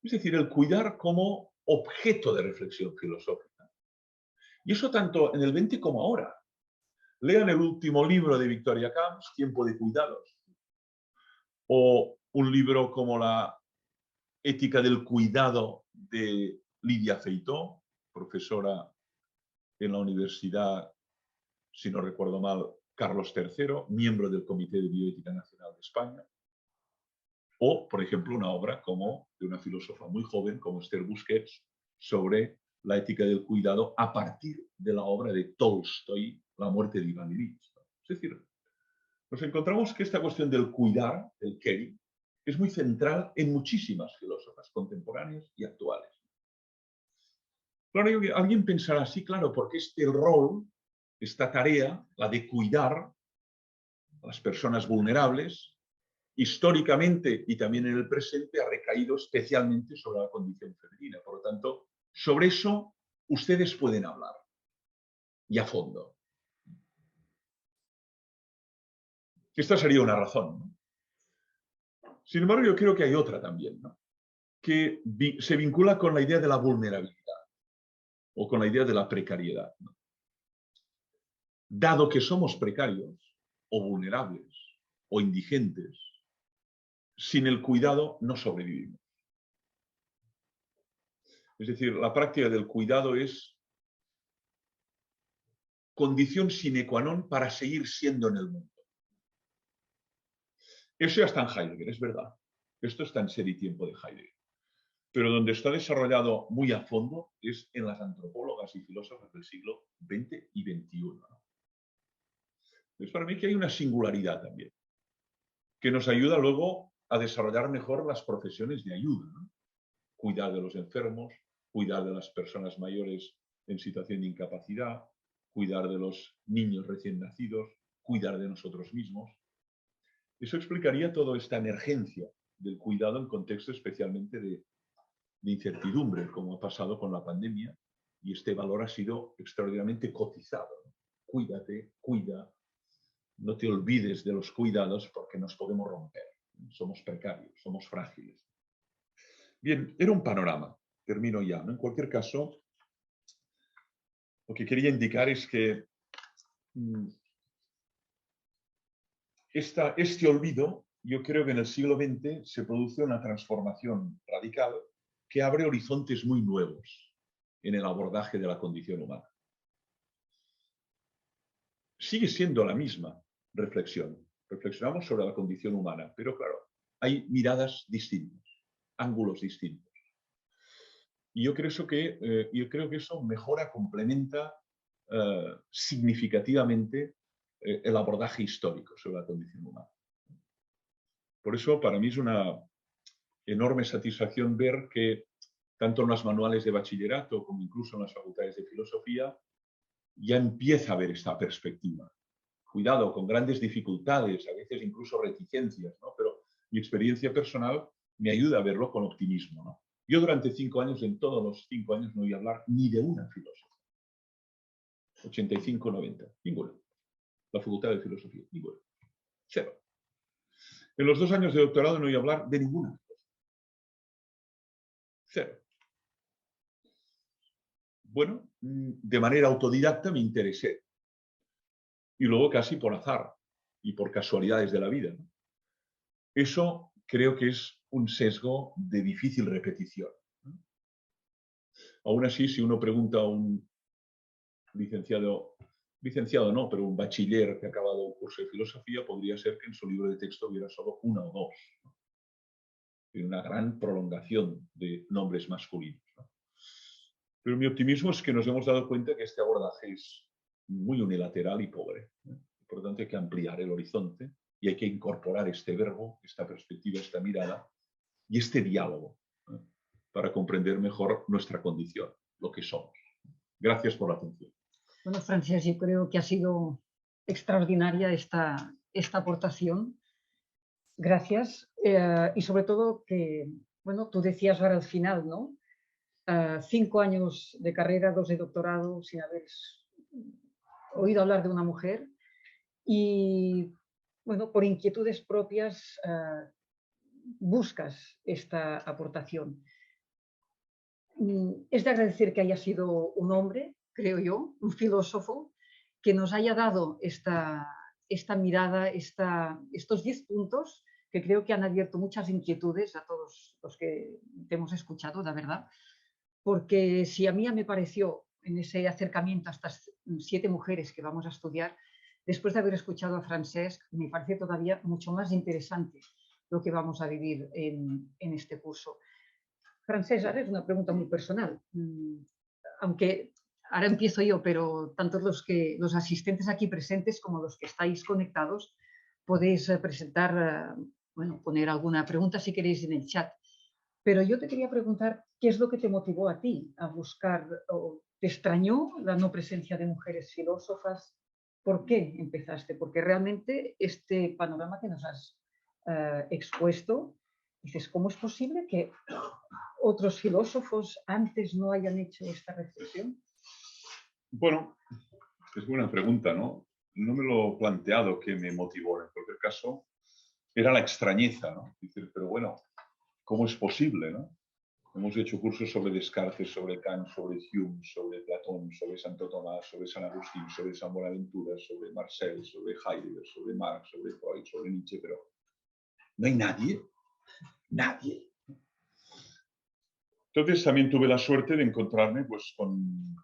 Es decir, el cuidar como objeto de reflexión filosófica. Y eso tanto en el 20 como ahora. Lean el último libro de Victoria Camps, Tiempo de cuidados, o un libro como La ética del cuidado de Lidia Feitó, profesora en la Universidad, si no recuerdo mal, Carlos III, miembro del Comité de Bioética Nacional de España. O, por ejemplo, una obra como de una filósofa muy joven como Esther Busquets sobre la ética del cuidado a partir de la obra de Tolstoy, La muerte de Iván Ilich. Es decir, nos encontramos que esta cuestión del cuidar, el caring, es muy central en muchísimas filósofas contemporáneas y actuales. Claro, alguien pensará así, claro, porque este rol, esta tarea, la de cuidar a las personas vulnerables, históricamente y también en el presente ha recaído especialmente sobre la condición femenina. Por lo tanto, sobre eso ustedes pueden hablar y a fondo. Esta sería una razón, ¿no? Sin embargo, yo creo que hay otra también, ¿no?, que se vincula con la idea de la vulnerabilidad o con la idea de la precariedad, ¿no? Dado que somos precarios o vulnerables o indigentes, sin el cuidado no sobrevivimos. Es decir, la práctica del cuidado es condición sine qua non para seguir siendo en el mundo. Eso ya está en Heidegger, es verdad. Esto está en Ser y Tiempo de Heidegger. Pero donde está desarrollado muy a fondo es en las antropólogas y filósofas del siglo XX y XXI. Entonces, para mí que hay una singularidad también, que nos ayuda luego a desarrollar mejor las profesiones de ayuda, ¿no? Cuidar de los enfermos, cuidar de las personas mayores en situación de incapacidad, cuidar de los niños recién nacidos, cuidar de nosotros mismos. Eso explicaría toda esta emergencia del cuidado en contexto especialmente de incertidumbre, como ha pasado con la pandemia, y este valor ha sido extraordinariamente cotizado. Cuídate, cuida, no te olvides de los cuidados porque nos podemos romper. Somos precarios, somos frágiles. Bien, era un panorama. Termino ya, ¿no? En cualquier caso, lo que quería indicar es que este olvido, yo creo que en el siglo XX se produce una transformación radical que abre horizontes muy nuevos en el abordaje de la condición humana. Sigue siendo la misma reflexión. Reflexionamos sobre la condición humana, pero claro, hay miradas distintas, ángulos distintos. Y yo creo que eso mejora, complementa significativamente el abordaje histórico sobre la condición humana. Por eso, para mí es una enorme satisfacción ver que tanto en los manuales de bachillerato como incluso en las facultades de filosofía ya empieza a haber esta perspectiva. Cuidado, con grandes dificultades, a veces incluso reticencias, ¿no? Pero mi experiencia personal me ayuda a verlo con optimismo, ¿no? Yo durante 5 años, en todos los 5 años, no oí hablar ni de una filósofa. 85, 90, ninguna. La facultad de filosofía, ninguna. Cero. En los 2 años de doctorado no oí hablar de ninguna filósofa. Cero. Bueno, de manera autodidacta me interesé. Y luego casi por azar y por casualidades de la vida, ¿no? Eso creo que es un sesgo de difícil repetición. Aún así, si uno pregunta a un licenciado no, pero un bachiller que ha acabado un curso de filosofía, podría ser que en su libro de texto hubiera solo 1 o 2. ¿No? En una gran prolongación de nombres masculinos, ¿no? Pero mi optimismo es que nos hemos dado cuenta que este abordaje es muy unilateral y pobre, ¿no? Por lo tanto, hay que ampliar el horizonte y hay que incorporar este verbo, esta perspectiva, esta mirada y este diálogo, ¿no? Para comprender mejor nuestra condición, lo que somos. Gracias por la atención. Bueno, Francesc, yo creo que ha sido extraordinaria esta aportación. Gracias. Y sobre todo que, bueno, tú decías ahora al final, ¿no? 5 años de carrera, 2 de doctorado, sin haber oído hablar de una mujer. Y, bueno, por inquietudes propias buscas esta aportación. Es de agradecer que haya sido un hombre, creo yo, un filósofo, que nos haya dado esta mirada, estos 10 puntos que creo que han abierto muchas inquietudes a todos los que te hemos escuchado, la verdad, porque si a mí me pareció en ese acercamiento a estas 7 mujeres que vamos a estudiar, después de haber escuchado a Francesc, me parece todavía mucho más interesante lo que vamos a vivir en este curso. Francesc, ahora es una pregunta muy personal, aunque ahora empiezo yo, pero tanto los asistentes aquí presentes como los que estáis conectados podéis presentar, bueno, poner alguna pregunta si queréis en el chat. Pero yo te quería preguntar, ¿qué es lo que te motivó a ti a buscar, o te extrañó la no presencia de mujeres filósofas? ¿Por qué empezaste? Porque realmente este panorama que nos has expuesto, dices, ¿cómo es posible que otros filósofos antes no hayan hecho esta reflexión? Bueno, es buena pregunta, ¿no? No me lo he planteado que me motivó. En cualquier caso, era la extrañeza, ¿no? Decir, pero bueno, ¿cómo es posible, no? Hemos hecho cursos sobre Descartes, sobre Kant, sobre Hume, sobre Platón, sobre Santo Tomás, sobre San Agustín, sobre San Buenaventura, sobre Marcel, sobre Heidegger, sobre Marx, sobre Freud, sobre Nietzsche, pero no hay nadie. Nadie. Entonces también tuve la suerte de encontrarme pues, con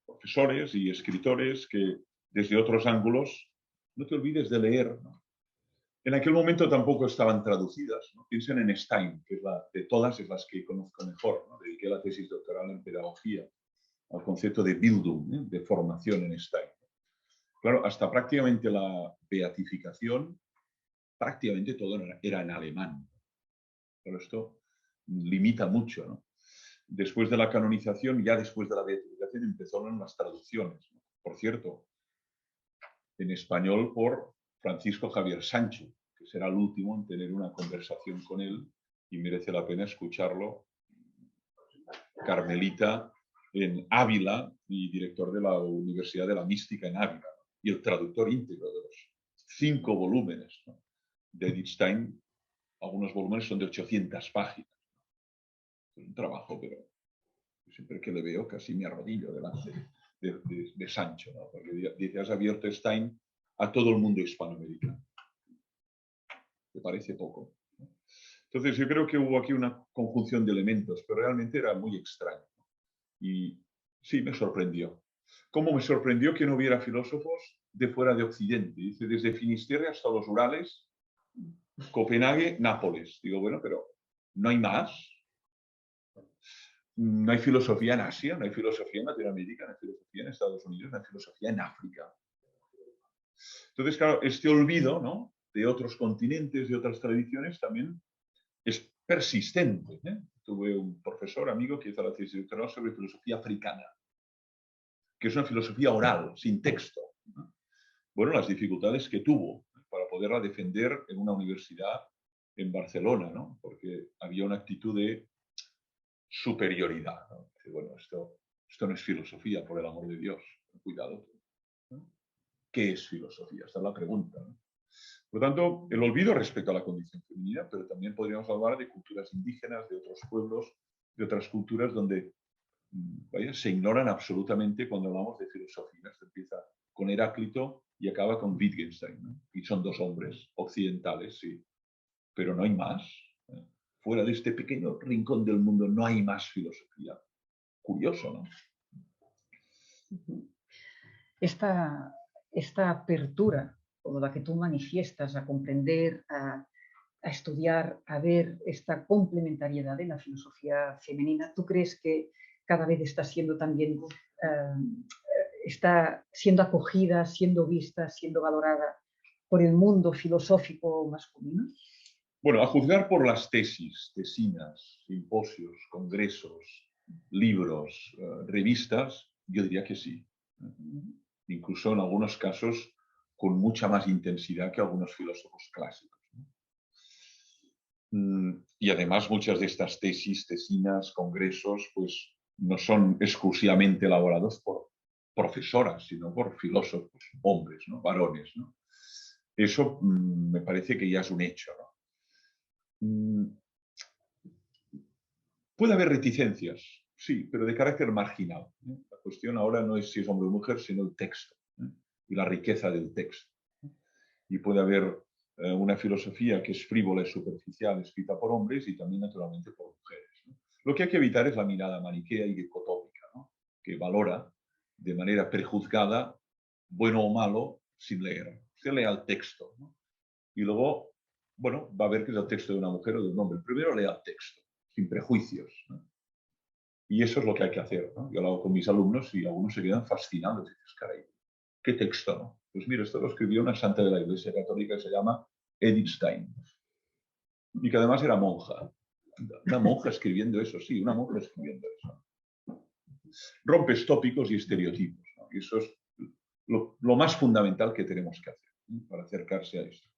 profesores y escritores que desde otros ángulos, no te olvides de leer, ¿no? En aquel momento tampoco estaban traducidas, ¿no? Piensen en Stein, que es de todas es las que conozco mejor, ¿no? Dediqué la tesis doctoral en pedagogía al concepto de Bildung, ¿eh? De formación en Stein. Claro, hasta prácticamente la beatificación, prácticamente todo era en alemán. Pero esto limita mucho, ¿no? Después de la canonización, ya después de la beatificación, empezaron las traducciones, ¿no? Por cierto, en español por Francisco Javier Sancho, que será el último en tener una conversación con él y merece la pena escucharlo. Carmelita en Ávila y director de la Universidad de la Mística en Ávila, y el traductor íntegro de los 5 volúmenes, ¿no? De Edith Stein. Algunos volúmenes son de 800 páginas. Es un trabajo, pero siempre que le veo casi me arrodillo delante de Sancho, ¿no? Porque dice, has abierto Stein a todo el mundo hispanoamericano. ¿Te parece poco? Entonces yo creo que hubo aquí una conjunción de elementos, pero realmente era muy extraño. Y sí, me sorprendió. ¿Cómo me sorprendió que no hubiera filósofos de fuera de Occidente? Dice, desde Finisterre hasta los Urales, Copenhague, Nápoles. Digo, bueno, pero ¿no hay más? No hay filosofía en Asia, no hay filosofía en Latinoamérica, no hay filosofía en Estados Unidos, no hay filosofía en África. Entonces, claro, este olvido, ¿no?, de otros continentes, de otras tradiciones, también es persistente, ¿eh? Tuve un profesor, amigo, que hizo la tesis doctoral sobre filosofía africana, que es una filosofía oral, sin texto, ¿no? Bueno, las dificultades que tuvo para poderla defender en una universidad en Barcelona, ¿no? Porque había una actitud de superioridad, ¿no? Bueno, esto no es filosofía, por el amor de Dios. Cuidado, ¿no? ¿Qué es filosofía? Esta es la pregunta, ¿no? Por lo tanto, el olvido respecto a la condición femenina, pero también podríamos hablar de culturas indígenas, de otros pueblos, de otras culturas donde vaya, se ignoran absolutamente cuando hablamos de filosofía. Esto empieza con Heráclito y acaba con Wittgenstein, ¿no? Y son 2 hombres occidentales, sí, pero no hay más. Fuera de este pequeño rincón del mundo no hay más filosofía. Curioso, ¿no? Esta apertura, como la que tú manifiestas, a comprender, a estudiar, a ver esta complementariedad de la filosofía femenina, ¿tú crees que cada vez está siendo también está siendo acogida, siendo vista, siendo valorada por el mundo filosófico masculino? Bueno, a juzgar por las tesis, tesinas, simposios, congresos, libros, revistas, yo diría que sí. Incluso en algunos casos con mucha más intensidad que algunos filósofos clásicos. Y además muchas de estas tesis, tesinas, congresos, pues no son exclusivamente elaborados por profesoras, sino por filósofos, hombres, ¿no?, varones, ¿no? Eso me parece que ya es un hecho, ¿no? Puede haber reticencias, sí, pero de carácter marginal, ¿eh? La cuestión ahora no es si es hombre o mujer, sino el texto, ¿eh? Y la riqueza del texto. Y puede haber una filosofía que es frívola y superficial, escrita por hombres y también naturalmente por mujeres, ¿no? Lo que hay que evitar es la mirada maniquea y dicotómica, ¿no?, que valora de manera prejuzgada, bueno o malo, sin leer. Usted lea el texto, ¿no? Y luego, bueno, va a ver que es el texto de una mujer o de un hombre. Primero lea el texto, sin prejuicios, ¿no? Y eso es lo que hay que hacer, ¿no? Yo lo hago con mis alumnos y algunos se quedan fascinados. Y dices, caray, ¿qué texto, no? Pues mira, esto lo escribió una santa de la Iglesia Católica que se llama Edith Stein. Y que además era monja. Una monja escribiendo eso, sí, una monja escribiendo eso. Rompes tópicos y estereotipos, ¿no? Y eso es lo más fundamental que tenemos que hacer, ¿no?, para acercarse a esto.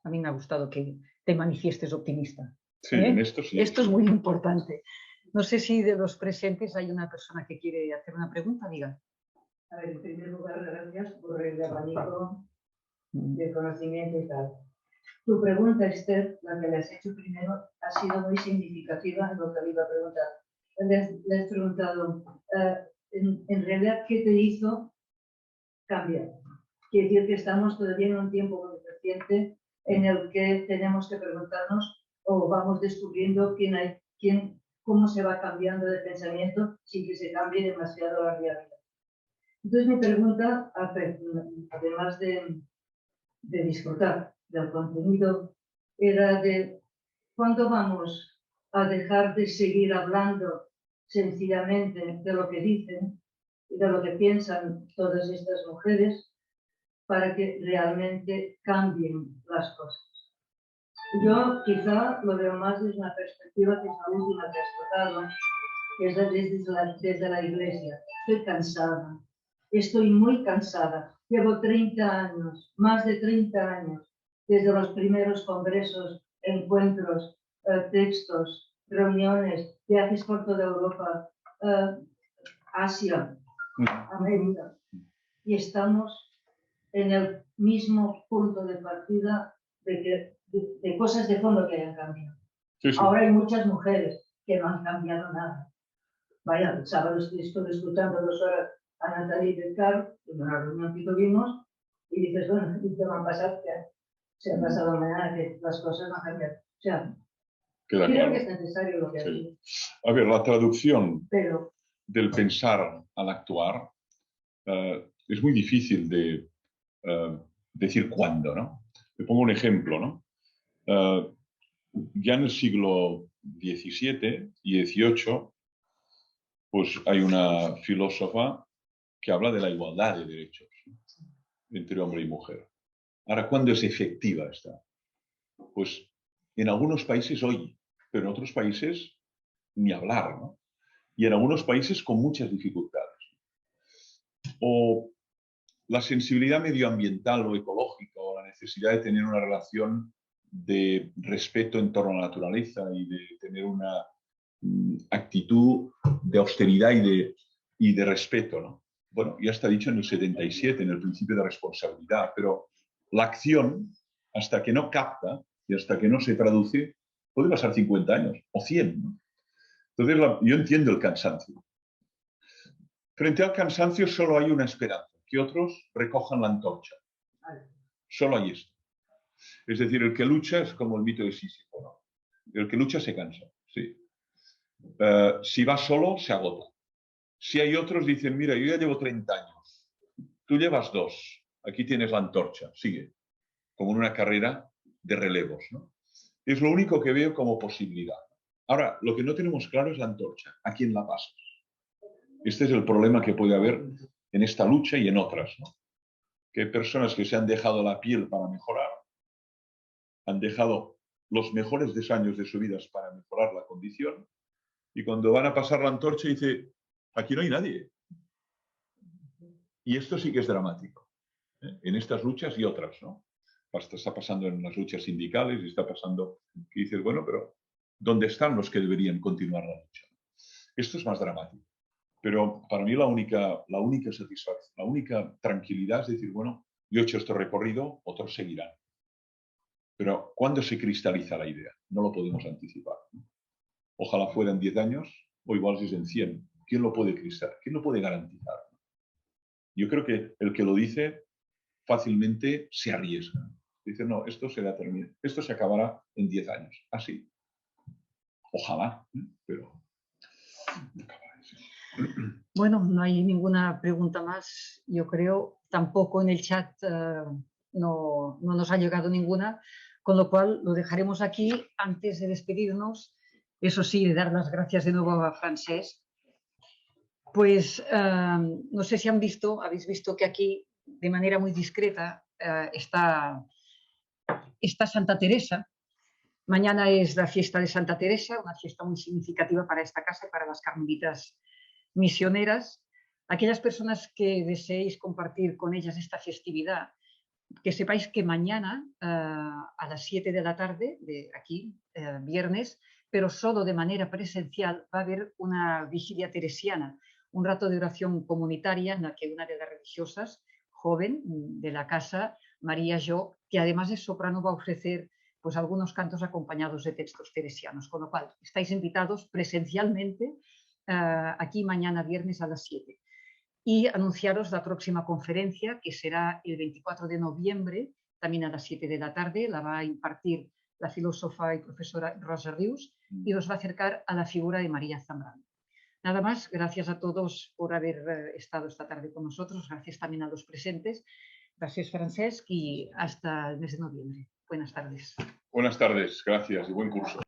A mí me ha gustado que te manifiestes optimista. Sí, en esto sí. Esto es muy importante. No sé si de los presentes hay una persona que quiere hacer una pregunta, diga. A ver, en primer lugar, gracias por el abanico de conocimiento y tal. Tu pregunta, Esther, la que le has hecho primero, ha sido muy significativa en lo que le iba a preguntar. Le has preguntado, en realidad, ¿qué te hizo cambiar? Quiere decir que estamos todavía en un tiempo muy reciente en el que tenemos que preguntarnos o vamos descubriendo cómo se va cambiando de pensamiento sin que se cambie demasiado la realidad. Entonces mi pregunta, además de disfrutar del contenido era de cuándo vamos a dejar de seguir hablando sencillamente de lo que dicen y de lo que piensan todas estas mujeres para que realmente cambien las cosas. Yo quizá lo veo más desde una perspectiva que es la última que has tocado, que es desde la Iglesia. Estoy cansada, estoy muy cansada. Llevo 30 años, más de 30 años, desde los primeros congresos, encuentros, textos, reuniones, viajes por toda Europa, Asia, América, y estamos en el mismo punto de partida de cosas de fondo que hayan cambiado. Sí, sí. Ahora hay muchas mujeres que no han cambiado nada. Vaya, el sábado estuve escuchando 2 horas a Natalie Descartes en una reunión que tuvimos y dices, bueno, ¿y qué va a pasar? Que se ha pasado mañana, que las cosas no han cambiado. O sea, Queda creo claro. que es necesario lo que Sí. hay. A ver, la traducción Pero del pensar al actuar es muy difícil de decir cuándo, ¿no? Te pongo un ejemplo, ¿no? Ya en el siglo XVII y XVIII, pues hay una filósofa que habla de la igualdad de derechos entre hombre y mujer. Ahora, ¿cuándo es efectiva esta? Pues en algunos países hoy, pero en otros países ni hablar, ¿no? Y en algunos países con muchas dificultades. O la sensibilidad medioambiental o ecológica o la necesidad de tener una relación de respeto en torno a la naturaleza y de tener una actitud de austeridad y de respeto, ¿no? Bueno, ya está dicho en el 77, en el principio de responsabilidad, pero la acción, hasta que no capta y hasta que no se traduce, puede pasar 50 años o 100, ¿no? Entonces, yo entiendo el cansancio. Frente al cansancio solo hay una esperanza, que otros recojan la antorcha. Solo hay esto. Es decir, el que lucha es como el mito de Sísifo, ¿no? El que lucha se cansa, sí. Si va solo, se agota. Si hay otros, dicen, mira, yo ya llevo 30 años, tú llevas 2, aquí tienes la antorcha, sigue. Como en una carrera de relevos, ¿no? Es lo único que veo como posibilidad. Ahora, lo que no tenemos claro es la antorcha. ¿A quién la pasas? Este es el problema que puede haber en esta lucha y en otras, ¿no? Que hay personas que se han dejado la piel para mejorar, han dejado los mejores años de su vida para mejorar la condición, y cuando van a pasar la antorcha dice, aquí no hay nadie. Y esto sí que es dramático, ¿eh? En estas luchas y otras, ¿no? Está pasando en las luchas sindicales y está pasando que dices, bueno, pero ¿dónde están los que deberían continuar la lucha? Esto es más dramático. Pero para mí la única satisfacción, la única tranquilidad es decir, bueno, yo he hecho este recorrido, otros seguirán. Pero ¿cuándo se cristaliza la idea? No lo podemos anticipar. Ojalá fueran 10 años o igual si es en 100. ¿Quién lo puede cristalizar? ¿Quién lo puede garantizar? Yo creo que el que lo dice fácilmente se arriesga. Dice, no, esto se acabará en 10 años. Así. Ojalá, pero no acabará así. Bueno, no hay ninguna pregunta más, yo creo. Tampoco en el chat no nos ha llegado ninguna, con lo cual lo dejaremos aquí. Antes de despedirnos, eso sí, de dar las gracias de nuevo a Francesc. Pues no sé si habéis visto que aquí, de manera muy discreta, está Santa Teresa. Mañana es la fiesta de Santa Teresa, una fiesta muy significativa para esta casa y para las carmelitas misioneras. Aquellas personas que deseéis compartir con ellas esta festividad, que sepáis que mañana a las 7 de la tarde, de aquí, viernes, pero solo de manera presencial, va a haber una vigilia teresiana, un rato de oración comunitaria en la que una de las religiosas, joven de la casa, María Jo, que además de soprano va a ofrecer pues algunos cantos acompañados de textos teresianos, con lo cual estáis invitados presencialmente aquí mañana viernes a las 7. Y anunciaros la próxima conferencia, que será el 24 de noviembre, también a las 7 de la tarde. La va a impartir la filósofa y profesora Rosa Rius y nos va a acercar a la figura de María Zambrano. Nada más, gracias a todos por haber estado esta tarde con nosotros, gracias también a los presentes, gracias Francesc y hasta el mes de noviembre. Buenas tardes. Buenas tardes, gracias y buen curso.